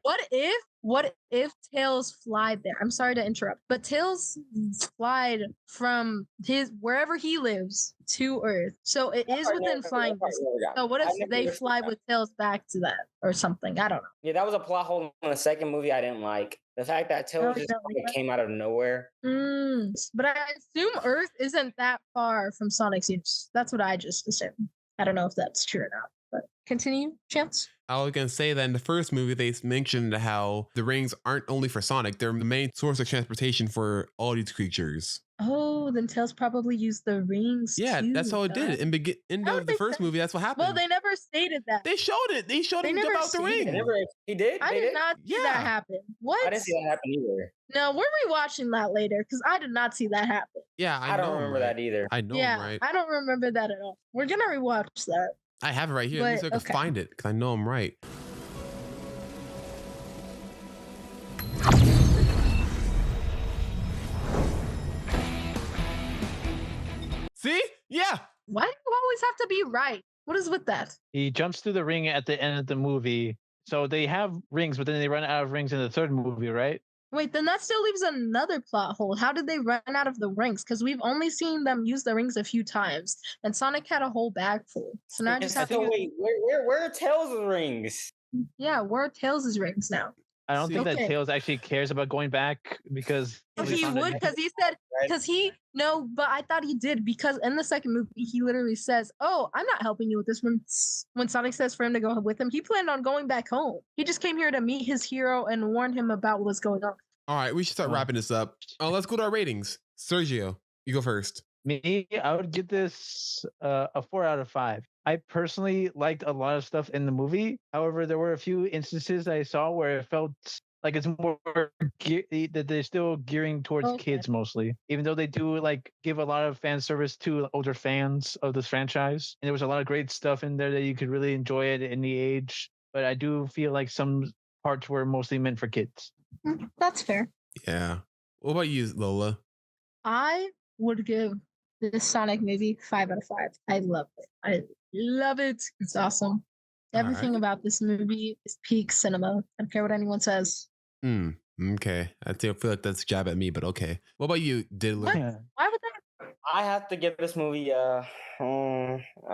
What if Tails flied there? I'm sorry to interrupt, but Tails flied from his wherever he lives to Earth, so it is within flying distance. So what if they fly with Tails back to that or something? I don't know. Yeah, that was a plot hole in the second movie I didn't like. The fact that Tails just came out of nowhere. But I assume Earth isn't that far from Sonic's universe. That's what I just assumed. I don't know if that's true or not. But continue, Chance. I was going to say that in the first movie, they mentioned how the rings aren't only for Sonic. They're the main source of transportation for all these creatures. Oh, then Tails probably used the rings. Yeah, too, that's how it did. In the first movie, that's what happened. Well, they never stated that. They showed it. They showed him about the ring. He did? I did not see that happen. What? I didn't see that happen either. No, we're rewatching that later because I did not see that happen. Yeah, I don't remember that either. I know, Yeah, right? I don't remember that at all. We're gonna rewatch that. I have it right here. At least I can find it because I know I'm right. See? Yeah. Why do you always have to be right? What is with that? He jumps through the ring at the end of the movie. So they have rings, but then they run out of rings in the third movie, right? Wait, then that still leaves another plot hole. How did they run out of the rings? Because we've only seen them use the rings a few times, and Sonic had a whole bag full. So now I just have to wait, where are Tails' rings? Yeah, where are Tails' rings now? I don't think that Okay. Tails actually cares about going back because He would, because he said, no, but I thought he did, because in the second movie, he literally says, oh, I'm not helping you with this one. When Sonic says for him to go with him, he planned on going back home. He just came here to meet his hero and warn him about what's going on. All right, we should start wrapping this up. Let's go to our ratings. Sergio, you go first. Me, I would give this a 4 out of 5. I personally liked a lot of stuff in the movie. However, there were a few instances I saw where it felt like it's more that they're still gearing towards kids mostly, even though they do like give a lot of fan service to older fans of this franchise. And there was a lot of great stuff in there that you could really enjoy at any age. But I do feel like some parts were mostly meant for kids. That's fair. Yeah. What about you, Lola? I would give this Sonic movie 5 out of 5. I love it. I love it. It's awesome. Everything about this movie is peak cinema. I don't care what anyone says. Okay. I feel like that's a jab at me, but okay. What about you, Diddler? Why would that? I have to give this movie I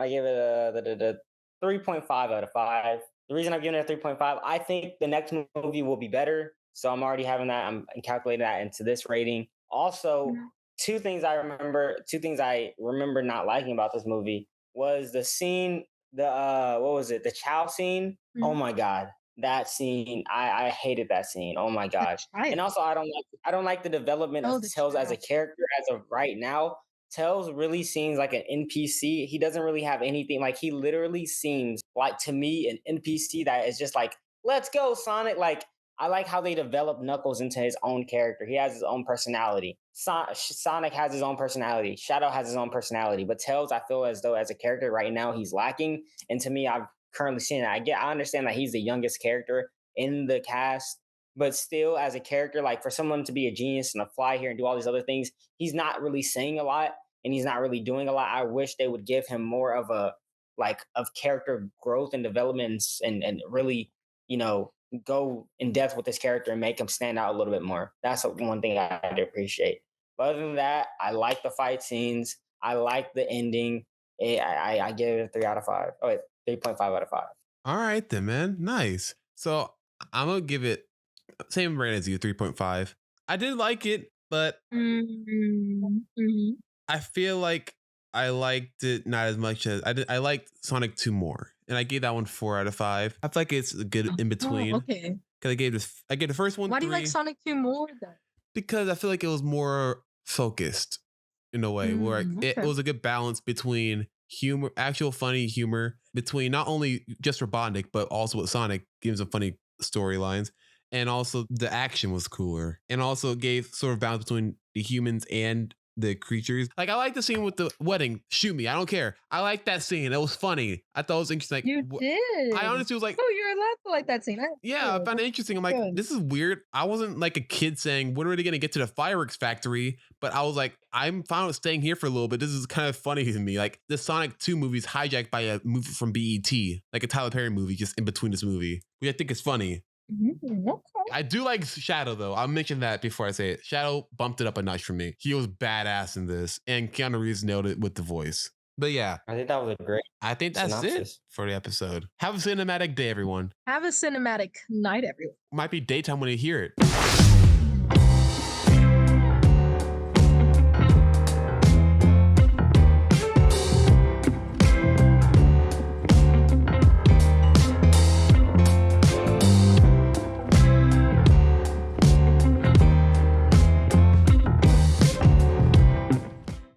give it a 3.5 out of 5. The reason I'm giving it a 3.5, I think the next movie will be better. So I'm already having that. I'm calculating that into this rating. Also, two things I remember not liking about this movie was the scene, what was it? The Chow scene. Oh my God. That scene, I hated that scene. Oh my gosh. And also I don't like the development of Tails as a character as of right now. Tails really seems like an NPC. He doesn't really have anything. Like, he literally seems like, to me, an NPC that is just like, let's go, Sonic. Like, I like how they develop Knuckles into his own character. He has his own personality. Sonic has his own personality. Shadow has his own personality. But Tails, I feel as though as a character right now, he's lacking. And to me, I've currently seen that. I understand that he's the youngest character in the cast, but still, as a character, like, for someone to be a genius and to fly here and do all these other things, he's not really saying a lot and he's not really doing a lot. I wish they would give him more of a of character growth and development and really, go in depth with this character and make him stand out a little bit more. That's one thing I'd appreciate. But other than that, I like the fight scenes. I like the ending. I give it a 3 out of 5. Oh, wait, 3.5 out of 5. All right then, man. Nice. So I'm gonna give it same rating as you, 3.5. I did like it, but I feel like I liked it not as much as I did. I liked Sonic 2 more, and I gave that one 4 out of 5. I feel like it's a good in between. Okay. Because I gave the first one. Why do 3, you like Sonic 2 more then? because I feel like it was more focused in a way where it was a good balance between humor, actual funny humor, between not only just Robotnik, but also with Sonic, gives some funny storylines. And also the action was cooler. And also gave sort of balance between the humans and the creatures. Like, I like the scene with the wedding. Shoot me. I don't care. I like that scene. It was funny. I thought it was interesting. Like, you did. I honestly was like, oh, you're allowed to like that scene. I found it interesting. I'm like, this is weird. I wasn't like a kid saying, when are they going to get to the fireworks factory? But I was like, I'm fine with staying here for a little bit. This is kind of funny to me. Like, the Sonic 2 movie is hijacked by a movie from BET, like a Tyler Perry movie, just in between this movie, which I think is funny. I do like Shadow, though. I'll mention that before I say it. Shadow bumped it up a notch for me. He was badass in this, and Keanu Reeves nailed it with the voice. But yeah, I think that was a great. I think that's synopsis. it for the episode. Have a cinematic day, everyone. Have a cinematic night, everyone. Might be daytime when you hear it.